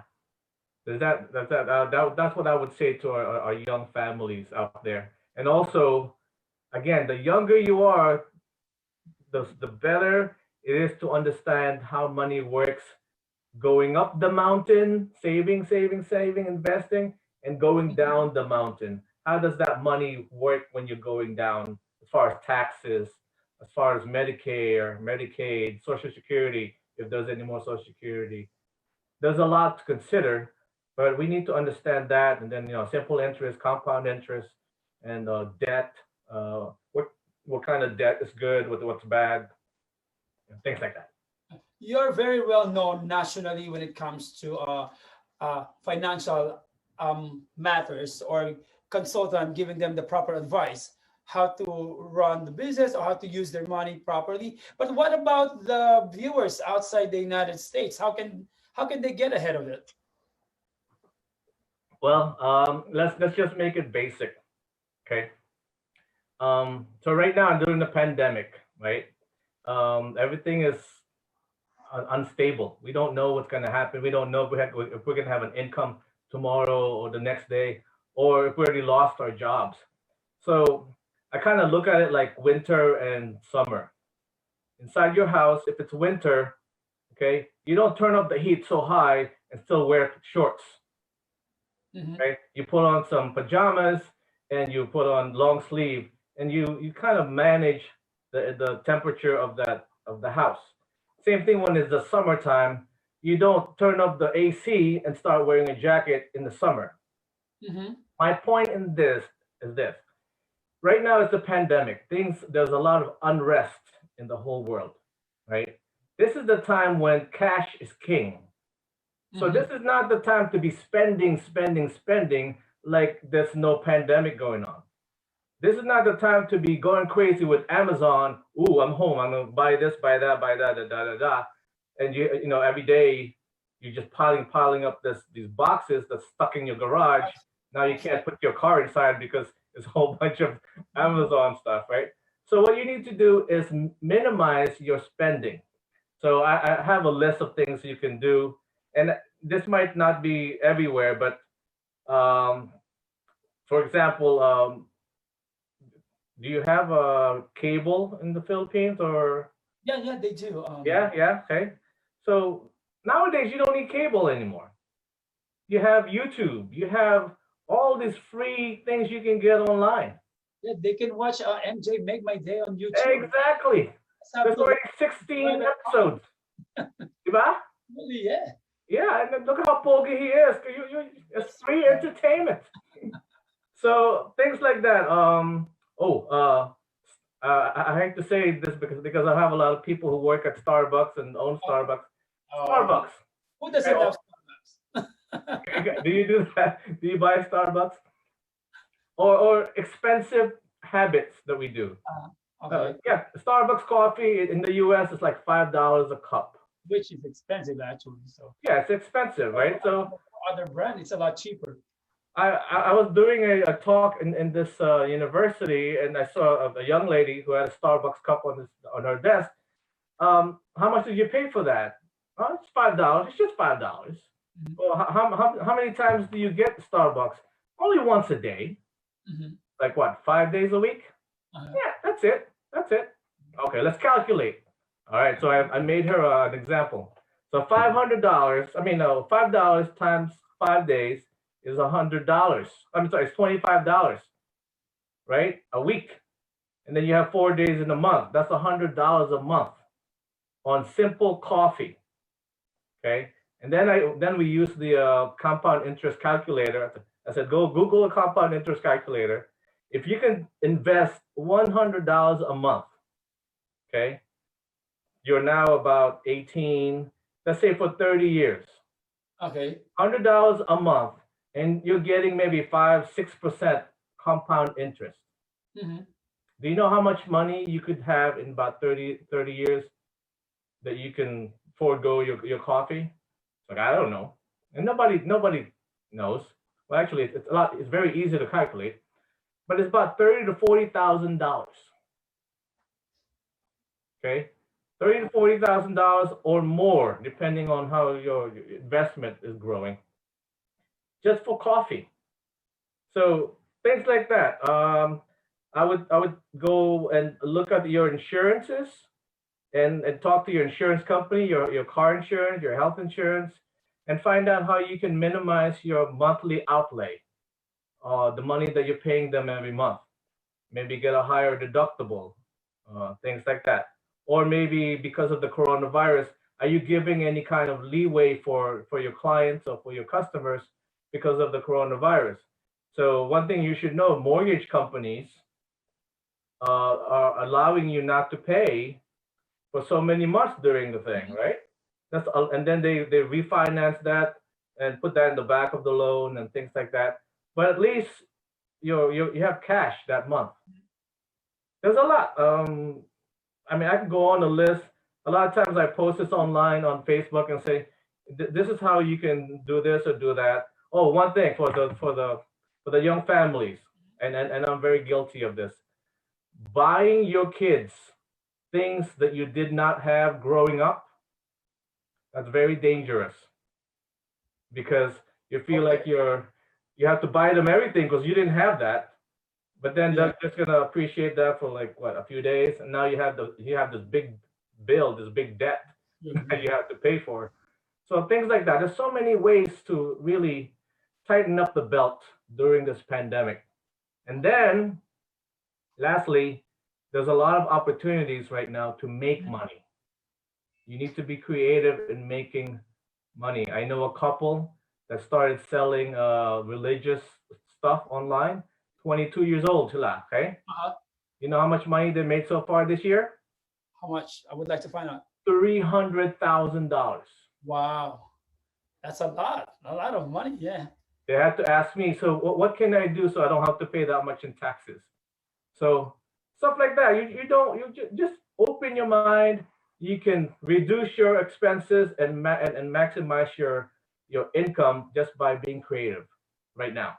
That's what I would say to our young families out there. And also, again, the younger you are, the better it is to understand how money works going up the mountain, saving, saving, saving, investing, and going down the mountain. How does that money work when you're going down as far as taxes, as far as Medicare, Medicaid, Social Security, if there's any more Social Security? There's a lot to consider, but we need to understand that, and then simple interest, compound interest, and debt. What kind of debt is good? What's bad? Things like that. you're very well known nationally when it comes to financial matters or consultant giving them the proper advice how to run the business or how to use their money properly. But what about the viewers outside the United States? How can they get ahead of it? Well, let's just make it basic, okay? So right now during the pandemic, right? Everything is unstable. We don't know what's going to happen. We don't know if we're going to have an income tomorrow or the next day, or if we already lost our jobs. So I kind of look at it like winter and summer. Inside your house, if it's winter, okay, you don't turn up the heat so high and still wear shorts, Mhm. right? You put on some pajamas and you put on long sleeve, and you kind of manage the temperature of the house. Same thing when it's the summertime. You don't turn up the AC and start wearing a jacket in the summer. Mhm. My point in this is this. Right now it's a pandemic. There's a lot of unrest in the whole world, right? This is the time when cash is king. So this Mhm. is not the time to be spending, spending, spending like there's no pandemic going on. This is not the time to be going crazy with Amazon. Ooh, I'm home. I'm gonna buy this, buy that, da da da da. And every day. you're just piling up these boxes that's stuck in your garage. Now you can't put your car inside because there's a whole bunch of Amazon stuff, right? So what you need to do is minimize your spending. So I have a list of things you can do, and this might not be everywhere, but for example, do you have a cable in the Philippines or? Yeah, yeah, they do. Yeah, yeah, okay. So nowadays you don't need cable anymore. You have YouTube. You have all these free things you can get online. Yeah, they can watch MJ Make My Day on YouTube. Exactly. Just have There's to already subscribe 16 and episodes. Diba? really, yeah. Yeah, and then look how poky he is. It's free entertainment. So things like that. Oh, I hate to say this because I have a lot of people who work at Starbucks and own Starbucks. Uh, Starbucks. who Okay, doesn't love Starbucks? do you do that? Do you buy Starbucks? Or expensive habits that we do? Okay, Yeah, Starbucks coffee in the U.S. is like $5 a cup. which is expensive actually. So Yeah, it's expensive, right? So other brand, it's a lot cheaper. I was doing a talk in this university, and I saw a young lady who had a Starbucks cup on her desk. How much did you pay for that? Oh, it's $5. It's just $5. Mhm. Well, how many times do you get Starbucks? Only once a day. Mhm. Like what? 5 days a week? Uh-huh. Yeah, that's it. That's it. Okay, let's calculate. All right, so I made her an example. So $500. I mean, no, $5 times 5 days is $100. I'm sorry, it's $25, right? A week, and then you have 4 days in a month. That's $100 a month on simple coffee. Okay, and then we use the compound interest calculator. I said, go Google a compound interest calculator. If you can invest $100 a month, okay, you're now about 18. Let's say for 30 years, Okay. $100 a month, and you're getting maybe 5-6% compound interest. Mhm. Do you know how much money you could have in about 30 years that you can forego your coffee? Like, I don't know. And nobody knows. Well, actually, it's a lot. It's very easy to calculate, but it's about $30,000 to $40,000. Okay, $30,000 to $40,000 or more, depending on how your investment is growing, just for coffee. So things like that. I would go and look at your insurances and talk to your insurance company, your car insurance, your health insurance, and find out how you can minimize your monthly outlay, the money that you're paying them every month. Maybe get a higher deductible, things like that. Or maybe because of the coronavirus, are you giving any kind of leeway for your clients or for your customers because of the coronavirus? So one thing you should know, mortgage companies are allowing you not to pay for so many months during the thing, right? And then they refinance that and put that in the back of the loan and things like that. But at least you have cash that month. There's a lot. I mean, I can go on the list. A lot of times I post this online on Facebook and say, this is how you can do this or do that. Oh, one thing for the young families, and I'm very guilty of this. Buying your kids things that you did not have growing up, that's very dangerous because you feel Okay. like you have to buy them everything because you didn't have that. But then Yeah. they're just gonna appreciate that for like what, a few days, and now you have this big bill, this big debt that you have to pay for. So things like that. There's so many ways to really tighten up the belt during this pandemic. And then lastly, there's a lot of opportunities right now to make money. You need to be creative in making money. I know a couple that started selling religious stuff online. 22 years old, sila, okay? Uh-huh. You know how much money they made so far this year? How much? I would like to find out. $300,000. Wow, that's a lot of money. Yeah. They had to ask me, so what can I do so I don't have to pay that much in taxes? So stuff like that. You don't, just open your mind, you can reduce your expenses and maximize your income just by being creative right now.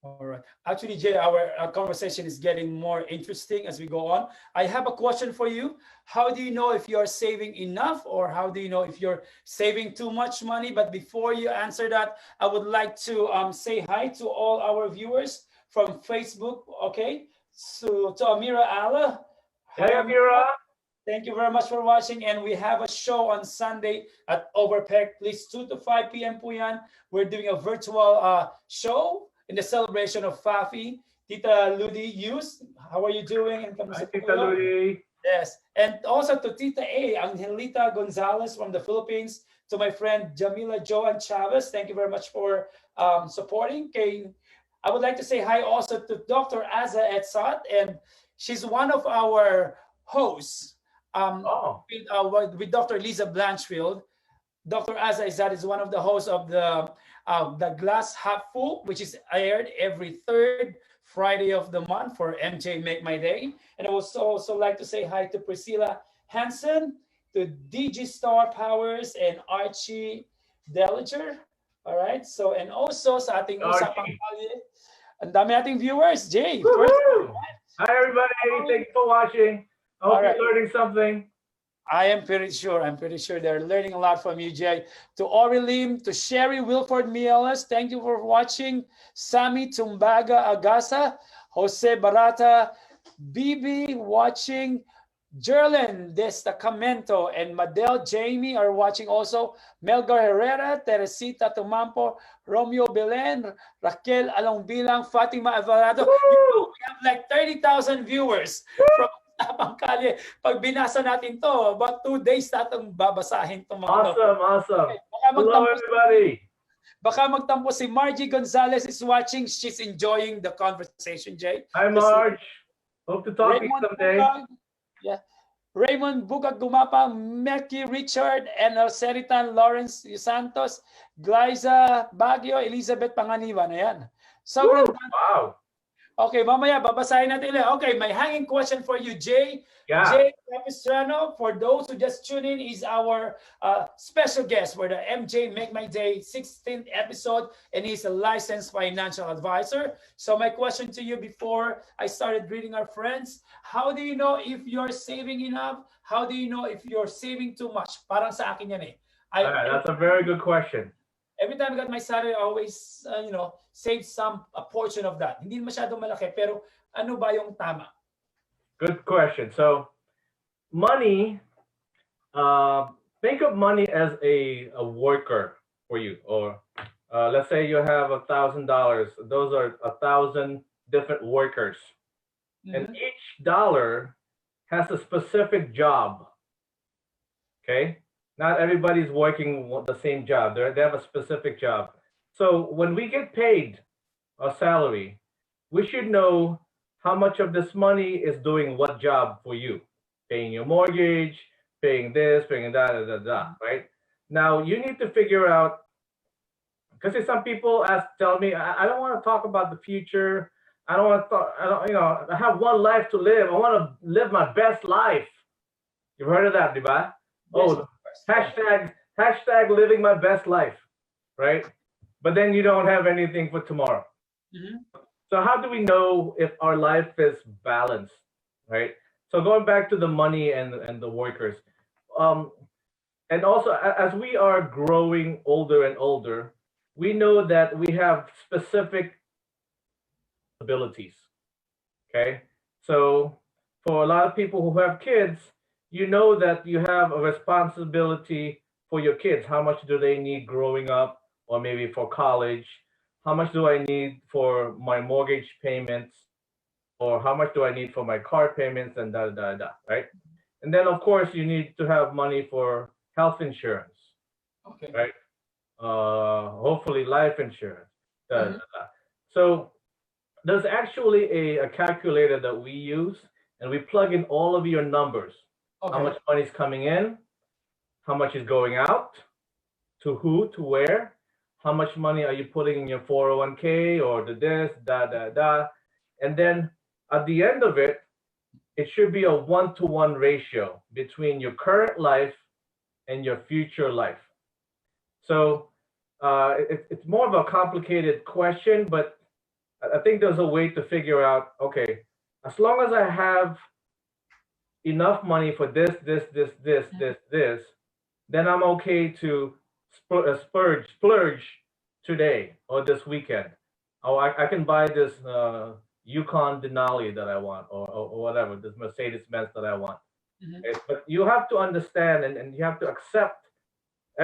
All right. Actually, Jay, our conversation is getting more interesting as we go on. I have a question for you. How do you know if you're saving enough, or how do you know if you're saving too much money? But before you answer that, I would like to say hi to all our viewers from Facebook. Okay. So to Amira Allah. Hi, Hey, Amira. Amira. Thank you very much for watching. And we have a show on Sunday at Overpeck. Please, 2 to 5 p.m. po yan. We're doing a virtual show in the celebration of Fafi. Tita Ludi Yus, how are you doing? And Hi, kamusta po Tita kayo? Ludi. Yes. And also to Tita A, Angelita Gonzalez from the Philippines. To my friend Jamila Joan Chavez, thank you very much for supporting. Okay. I would like to say hi also to Dr. Aza Etsat, and she's one of our hosts Oh, with Dr. Lisa Blanchfield. Dr. Aza Izzat is one of the hosts of the Glass Half Full, which is aired every third Friday of the month for MJ Make My Day. And I would also like to say hi to Priscilla Hansen, to DG Star Powers, and Archie Deliger. All right. So, and also sa ating usapang Archie. kalye, ang dami ating viewers. Jay, first. Woohoo! Hi, everybody. Thank you for watching. I hope All right. you're learning something. I'm pretty sure they're learning a lot from you, Jay. To Lim, to Sherry Wilford Mieles, thank you for watching. Sammy Tumbaga Agasa, Jose Barata, Bibi watching. Jerlyn Destacamento and Madel Jamie are watching also. Melgar Herrera, Teresita Tumampo, Romeo Belen, Raquel Alongbilang, Fatima Alvarado. We have like 30,000 viewers from Tapang Kalye. Pag binasa natin to, about 2 days natong babasahin itong mga to. Awesome. Okay, Hello, everybody. baka magtampo si Margie Gonzalez is watching. She's enjoying the conversation, Jay. Hi, Marge. Hope to talk to you someday. Yeah. Raymond Bugag Gumapa, Meki Richard, and Seritan Lawrence Santos, Glyza Baguio, Elizabeth Panganiban. Ayan. Sobrang wow. Okay, mamaya babasahin natin ulit. Okay, my hanging question for you, Jay. Yeah. Jay Capistrano, for those who just tune in, is our special guest for the MJ Make My Day 16th episode, and he's a licensed financial advisor. So my question to you before I started greeting our friends, how do you know if you're saving enough? How do you know if you're saving too much? Parang sa akin yan eh. That's a very good question. Every time I got my salary, I always, save a portion of that. Hindi masyadong malaki, pero ano ba yung tama? Good question. So, money, think of money as a worker for you. Or let's say you have $1,000. Those are 1,000 different workers. And each dollar has a specific job. Okay? Not everybody's working the same job. They have a specific job. So when we get paid a salary, we should know how much of this money is doing what job for you. Paying your mortgage, paying this, paying that, right? Now you need to figure out, because some people tell me, I don't want to talk about the future. I don't want to talk, I have one life to live. I want to live my best life. You've heard of that, diba? Yes, hashtag living my best life, right? But then you don't have anything for tomorrow. So how do we know if our life is balanced, right? So going back to the money and the workers, and also as we are growing older and older, we know that we have specific abilities. Okay, so for a lot of people who have kids, you know that you have a responsibility for your kids. How much do they need growing up, or maybe for college? How much do I need for my mortgage payments, or how much do I need for my car payments, and right? And then of course you need to have money for health insurance, okay, right? Hopefully life insurance. So there's actually a calculator that we use, and we plug in all of your numbers. okay. How much money is coming in, how much is going out, to who, to where, how much money are you putting in your 401k or the this, and then at the end of it, it should be a 1-to-1 ratio between your current life and your future life. So it's more of a complicated question, but I think there's a way to figure out, okay, as long as I have enough money for this, then I'm okay to splurge today or this weekend. Oh, I can buy this Yukon Denali that I want, or whatever, this Mercedes Benz that I want. Mhm. Okay? But you have to understand, and you have to accept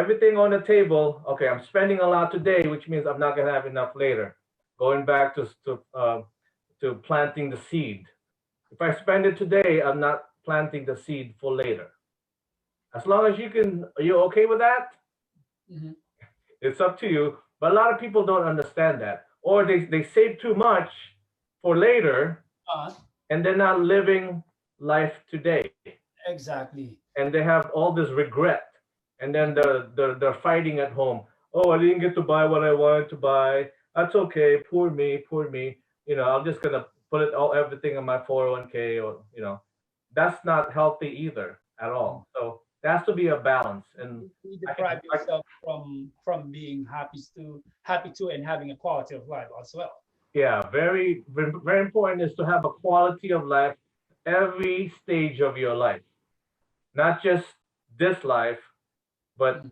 everything on the table. Okay, I'm spending a lot today, which means I'm not gonna have enough later. Going back to planting the seed. If I spend it today, I'm not planting the seed for later. As long as you can, are you okay with that? Mhm. It's up to you. But a lot of people don't understand that, or they save too much for later, Uh, and they're not living life today, exactly. and they have all this regret, and then they're fighting at home. Oh, I didn't get to buy what I wanted to buy. That's okay. Poor me, poor me. I'm just gonna put it all everything in my 401k, or that's not healthy either at Mhm. all. So there has to be a balance, and You I can, deprive yourself from being happy to and having a quality of life as well. yeah, very important is to have a quality of life every stage of your life, not just this life, but Mhm.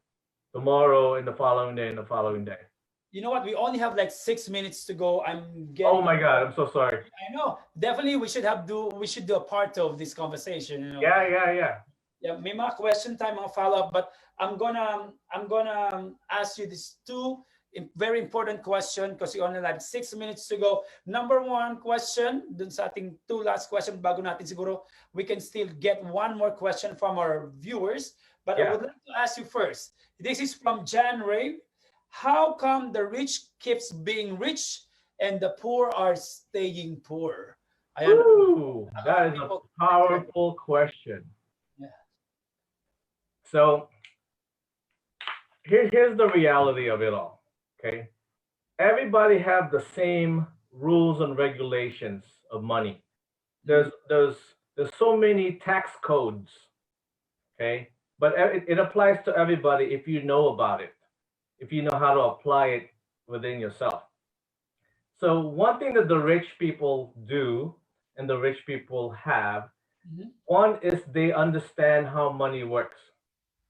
tomorrow and the following day and the following day. You know what? We only have like 6 minutes to go. I'm Oh getting. my God, I'm so sorry. I know. Definitely, we should do a part of this conversation. Yeah, yeah, yeah, Yeah, may mga question time, mga follow-up, but I'm gonna ask you these two very important question because we only have 6 minutes to go. Number one question, dun sa ating two last question bago natin siguro, we can still get one more question from our viewers. But I yeah. would like to ask you first. This is from Jan Ray. How come the rich keeps being rich and the poor are staying poor? Ayan, Woo, a lot that of is a people commented. powerful question. Yeah. So here's the reality of it all. Okay, everybody have the same rules and regulations of money. Mhm. There's so many tax codes. Okay, but it applies to everybody if you know about it, if you know how to apply it within yourself. So one thing that the rich people do and the rich people have, Mhm. one is they understand how money works.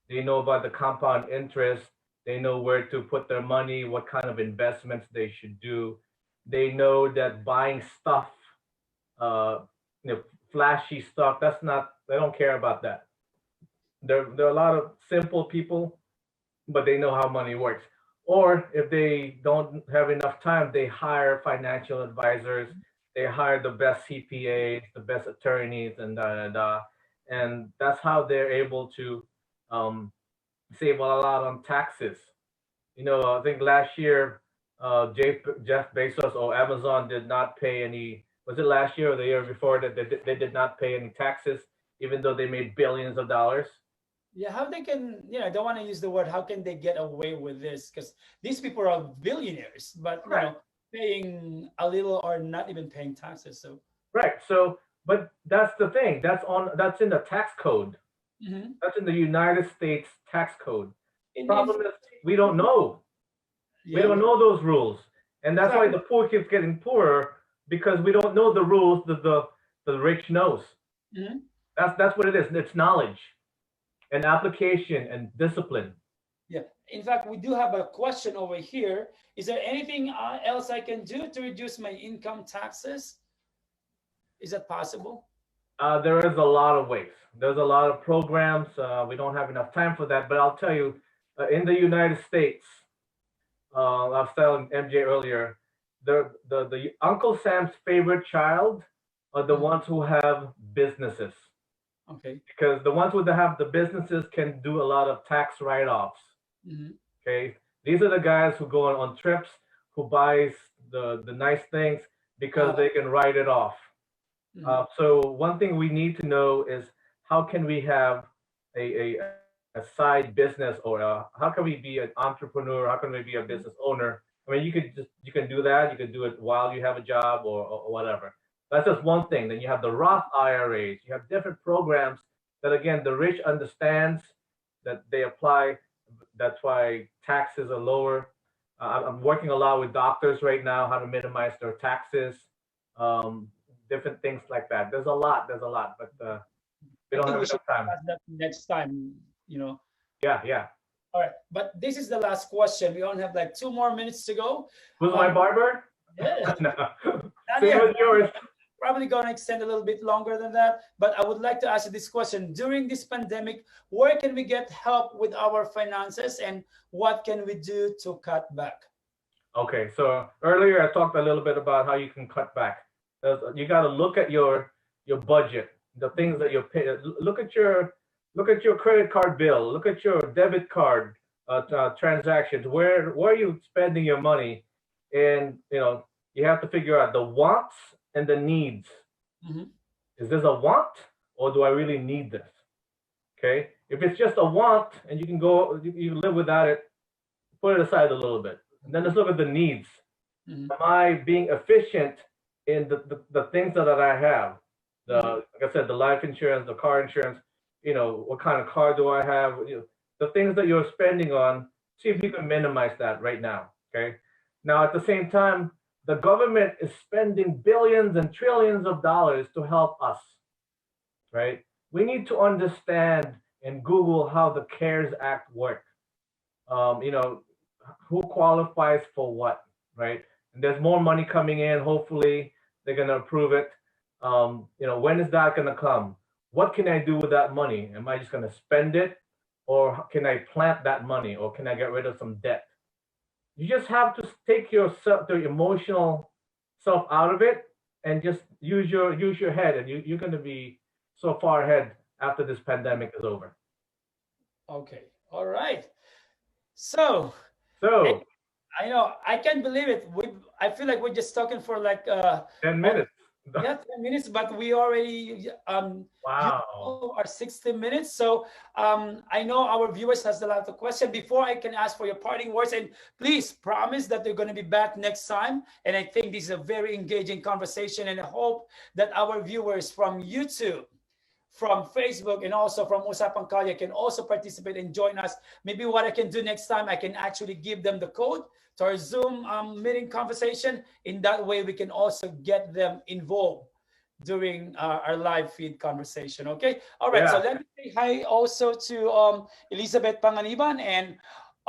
They know about the compound interest. They know where to put their money, what kind of investments they should do. They know that buying stuff, uh, flashy stuff, that's not, they don't care about that. There are a lot of simple people, but they know how money works. Or if they don't have enough time, they hire financial advisors. They hire the best CPAs, the best attorneys, and da da da. And that's how they're able to um, save a lot on taxes. I think last year, Jeff Bezos or Amazon did not pay any. Was it last year or the year before that they did not pay any taxes, even though they made billions of dollars? Yeah, how they can, I don't want to use the word, how can they get away with this? Because these people are billionaires, but, Right, paying a little or not even paying taxes. So, right. So, but that's the thing. That's in the tax code. mhm. That's in the United States tax code. in Problem is we don't know. We yeah, don't know those rules, and in that's why fact, the poor keeps getting poorer because we don't know the rules that the rich knows. mhm. That's what it is. It's knowledge and application and discipline. Yeah. In fact, we do have a question over here. Is there anything else I can do to reduce my income taxes? Is that possible? There is a lot of ways. There's a lot of programs. We don't have enough time for that, but I'll tell you, in the United States, I was telling MJ earlier, the Uncle Sam's favorite child are the Mhm. ones who have businesses, Okay. because the ones who have the businesses can do a lot of tax write-offs. Mhm. Okay, these are the guys who go on trips, who buys the nice things because Uh, they can write it off. mhm. So one thing we need to know is how can we have a side business, or how can we be an entrepreneur? How can we be a business owner? I mean, you can do that. You can do it while you have a job, or whatever. That's just one thing. Then you have the Roth IRAs. You have different programs that, again, the rich understands that they apply. That's why taxes are lower. I'm working a lot with doctors right now, how to minimize their taxes, um, different things like that. There's a lot. There's a lot, but we I don't think have we should enough time. discuss that next time, you know. Yeah, yeah. All right, but this is the last question. We only have like 2 more minutes to go. Who's my barber? Yeah, No. not Same yet. as yours. Probably going to extend a little bit longer than that. But I would like to ask you this question. During this pandemic, where can we get help with our finances and what can we do to cut back? Okay, so earlier I talked a little bit about how you can cut back. You got to look at your budget, the things that you're paying. Look at your credit card bill. Look at your debit card transactions. Where are you spending your money? And you have to figure out the wants and the needs. Mhm. Is this a want or do I really need this? Okay, if it's just a want and you can go, you live without it, put it aside a little bit. And then let's look at the needs. Mhm. Am I being efficient in the things that I have? Like I said, the life insurance, the car insurance, what kind of car do I have? The things that you're spending on, see if you can minimize that right now. Okay. Now, at the same time, the government is spending billions and trillions of dollars to help us, right? We need to understand and Google how the CARES Act works. Who qualifies for what, right? And there's more money coming in. Hopefully, they're going to approve it. When is that going to come? What can I do with that money? Am I just going to spend it, or can I plant that money, or can I get rid of some debt? You just have to take yourself, the emotional self out of it, and just use your head, and you're going to be so far ahead after this pandemic is over. Okay. All right. So, So, I know I can't believe it. I feel like we're just talking for like 10 minutes. yeah, 10 minutes, but we already Wow. our 60 minutes. So I know our viewers has a lot of questions. Before I can ask for your parting words, and please promise that they're going to be back next time. And I think this is a very engaging conversation, and I hope that our viewers from YouTube, from Facebook, and also from Usapang Kalye can also participate and join us. Maybe what I can do next time, I can actually give them the code to our Zoom meeting conversation. In that way, we can also get them involved during our live feed conversation. Okay. All right. So Yeah. let me say hi also to Elizabeth Panganiban and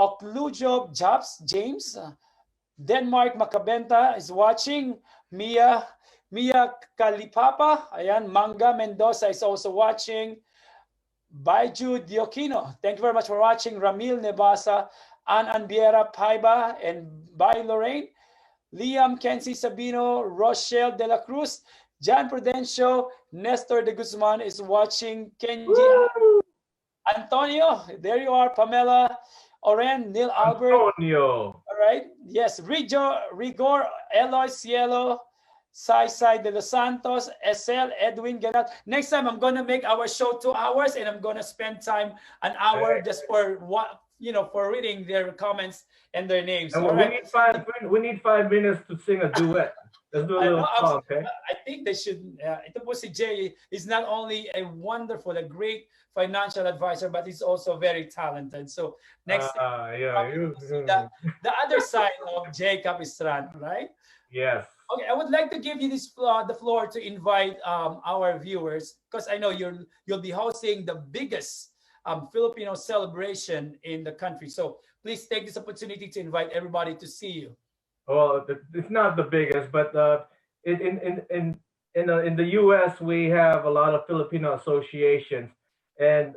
Oklujo Jobs James. Denmark Macabenta is watching. Mia Kalipapa, ayan, Manga Mendoza is also watching. Baiju Diokino, thank you very much for watching. Ramil Nebasa, Ann Anbiera Paiba, and Bye Lorraine. Liam Kenzie Sabino, Rochelle De La Cruz, John Prudencio, Nestor De Guzman is watching. Kenji Antonio, there you are. Pamela Oren, Neil Albert. Antonio. All right. Yes. Rigor, Eloy Cielo, Sai de los Santos, Esel, Edwin Ganat. Next time, I'm going to make our show 2 hours, and I'm going to spend time an hour just for what, for reading their comments and their names. And All we right. need 5 minutes to sing a duet. Let's do a little song, okay? I think they should. Ito po si Jay is not only a great financial advisor, but he's also very talented. So next time, the other side of Jay Capistrano, right? Yes. Okay, I would like to give you the floor to invite our viewers, because I know you'll be hosting the biggest Filipino celebration in the country. So please take this opportunity to invite everybody to see you. Well, it's not the biggest, but in the U.S. we have a lot of Filipino associations, and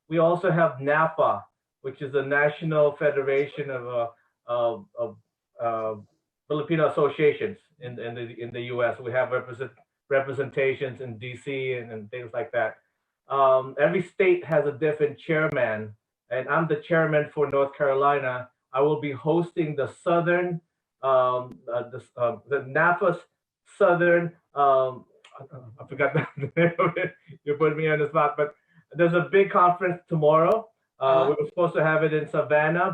we also have NAPA, which is the National Federation of Filipino associations in the U.S. We have representations in D.C. and things like that. Every state has a different chairman, and I'm the chairman for North Carolina. I will be hosting the Southern, the NAPA's Southern. I forgot the name of it. You put me on the spot, but there's a big conference tomorrow. We were supposed to have it in Savannah,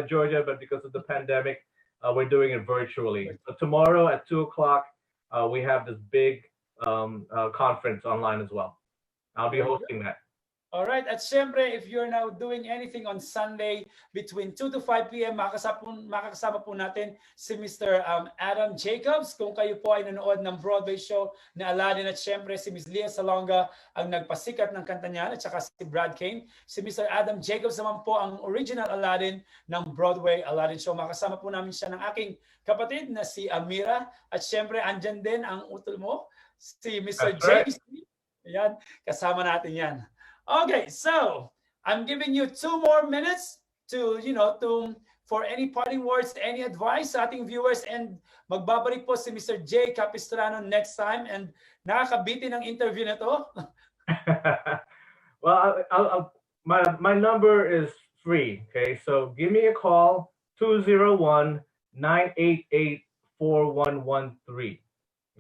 Georgia, but because of the pandemic, we're doing it virtually. So tomorrow at 2 o'clock, we have this big conference online as well. I'll be Very good. hosting that. All right. At syempre, if you're now doing anything on Sunday between 2 to 5 p.m., makakasama po natin si Mr. Adam Jacobs. Kung kayo po ay nanood ng Broadway show na Aladdin, at syempre si Ms. Leah Salonga ang nagpasikat ng kanta niya, at saka si Brad Kane. Si Mr. Adam Jacobs naman po ang original Aladdin ng Broadway Aladdin show. Makasama po namin siya ng aking kapatid na si Amira. At syempre, andyan din ang utol mo, si Mr. That's right. James. Ayan, kasama natin yan. Okay, so I'm giving you 2 more minutes to, for any parting words, any advice sa ating viewers, and magbabalik po si Mr. J. Capistrano next time, and nakakabitin ang interview na to. Well, my number is free. Okay, so give me a call, 201-988-4113.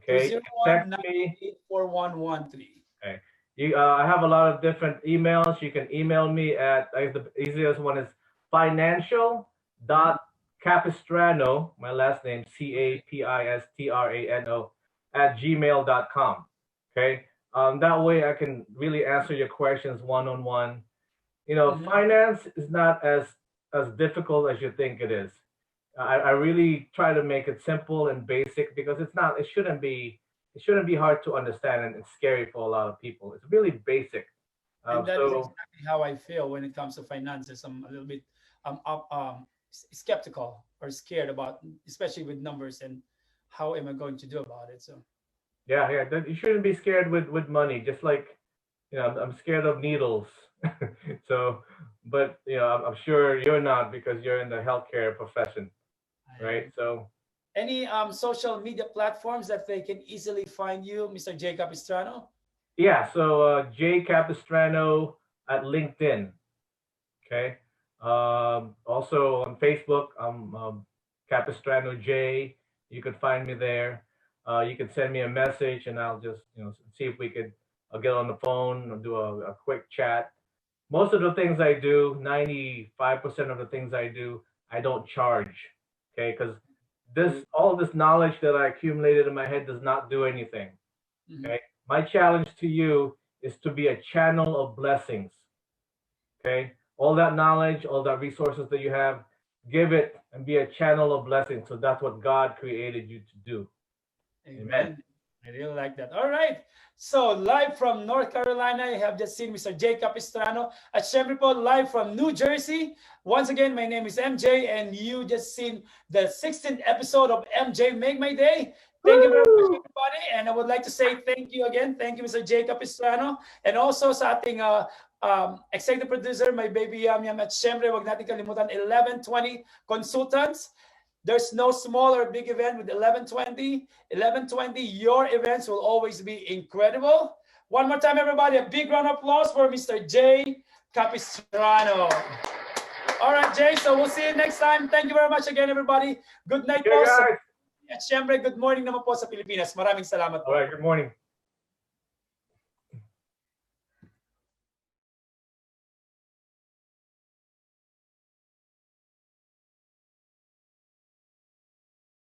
Okay, text me. 4113. Okay. I have a lot of different emails. You can email me at, the easiest one is financial.capistrano, my last name, Capistrano, @gmail.com. Okay. That way I can really answer your questions one-on-one. Finance is not as difficult as you think it is. I really try to make it simple and basic, because it shouldn't be hard to understand, and it's scary for a lot of people. It's really basic. And that is exactly how I feel when it comes to finances. I'm a little bit skeptical or scared about, especially with numbers, and how am I going to do about it. So yeah, you shouldn't be scared with money. Just like, I'm scared of needles. So, but I'm sure you're not, because you're in the healthcare profession, right? So. Any social media platforms that they can easily find you, Mr. J. Capistrano? Yeah, so J. Capistrano at LinkedIn. Okay. Also on Facebook, I'm Capistrano J. You can find me there. You can send me a message, and I'll just see if we could get on the phone or do a quick chat. Most of the things I do, 95% of the things I do, I don't charge. Okay, because all this knowledge that I accumulated in my head does not do anything. Okay. My challenge to you is to be a channel of blessings. Okay. All that knowledge, all that resources that you have, give it and be a channel of blessings. So that's what God created you to do. Amen. I really like that. All right. So live from North Carolina, you have just seen Mr. J. Capistrano. At syempre po, live from New Jersey. Once again, my name is MJ, and you just seen the 16th episode of MJ Make My Day. Thank you very much, everybody. And I would like to say thank you again. Thank you, Mr. J. Capistrano. And also sa ating executive producer, my baby Yam Yam. At syempre, wag natin kalimutan, 1120 consultants. There's no small or big event with 1120. 1120, your events will always be incredible. One more time, everybody, a big round of applause for Mr. J. Capistrano. All right, Jay, so we'll see you next time. Thank you very much again, everybody. Good night, Okay, po. guys. At syempre, good morning naman po sa Pilipinas. Maraming salamat po. All right, good morning.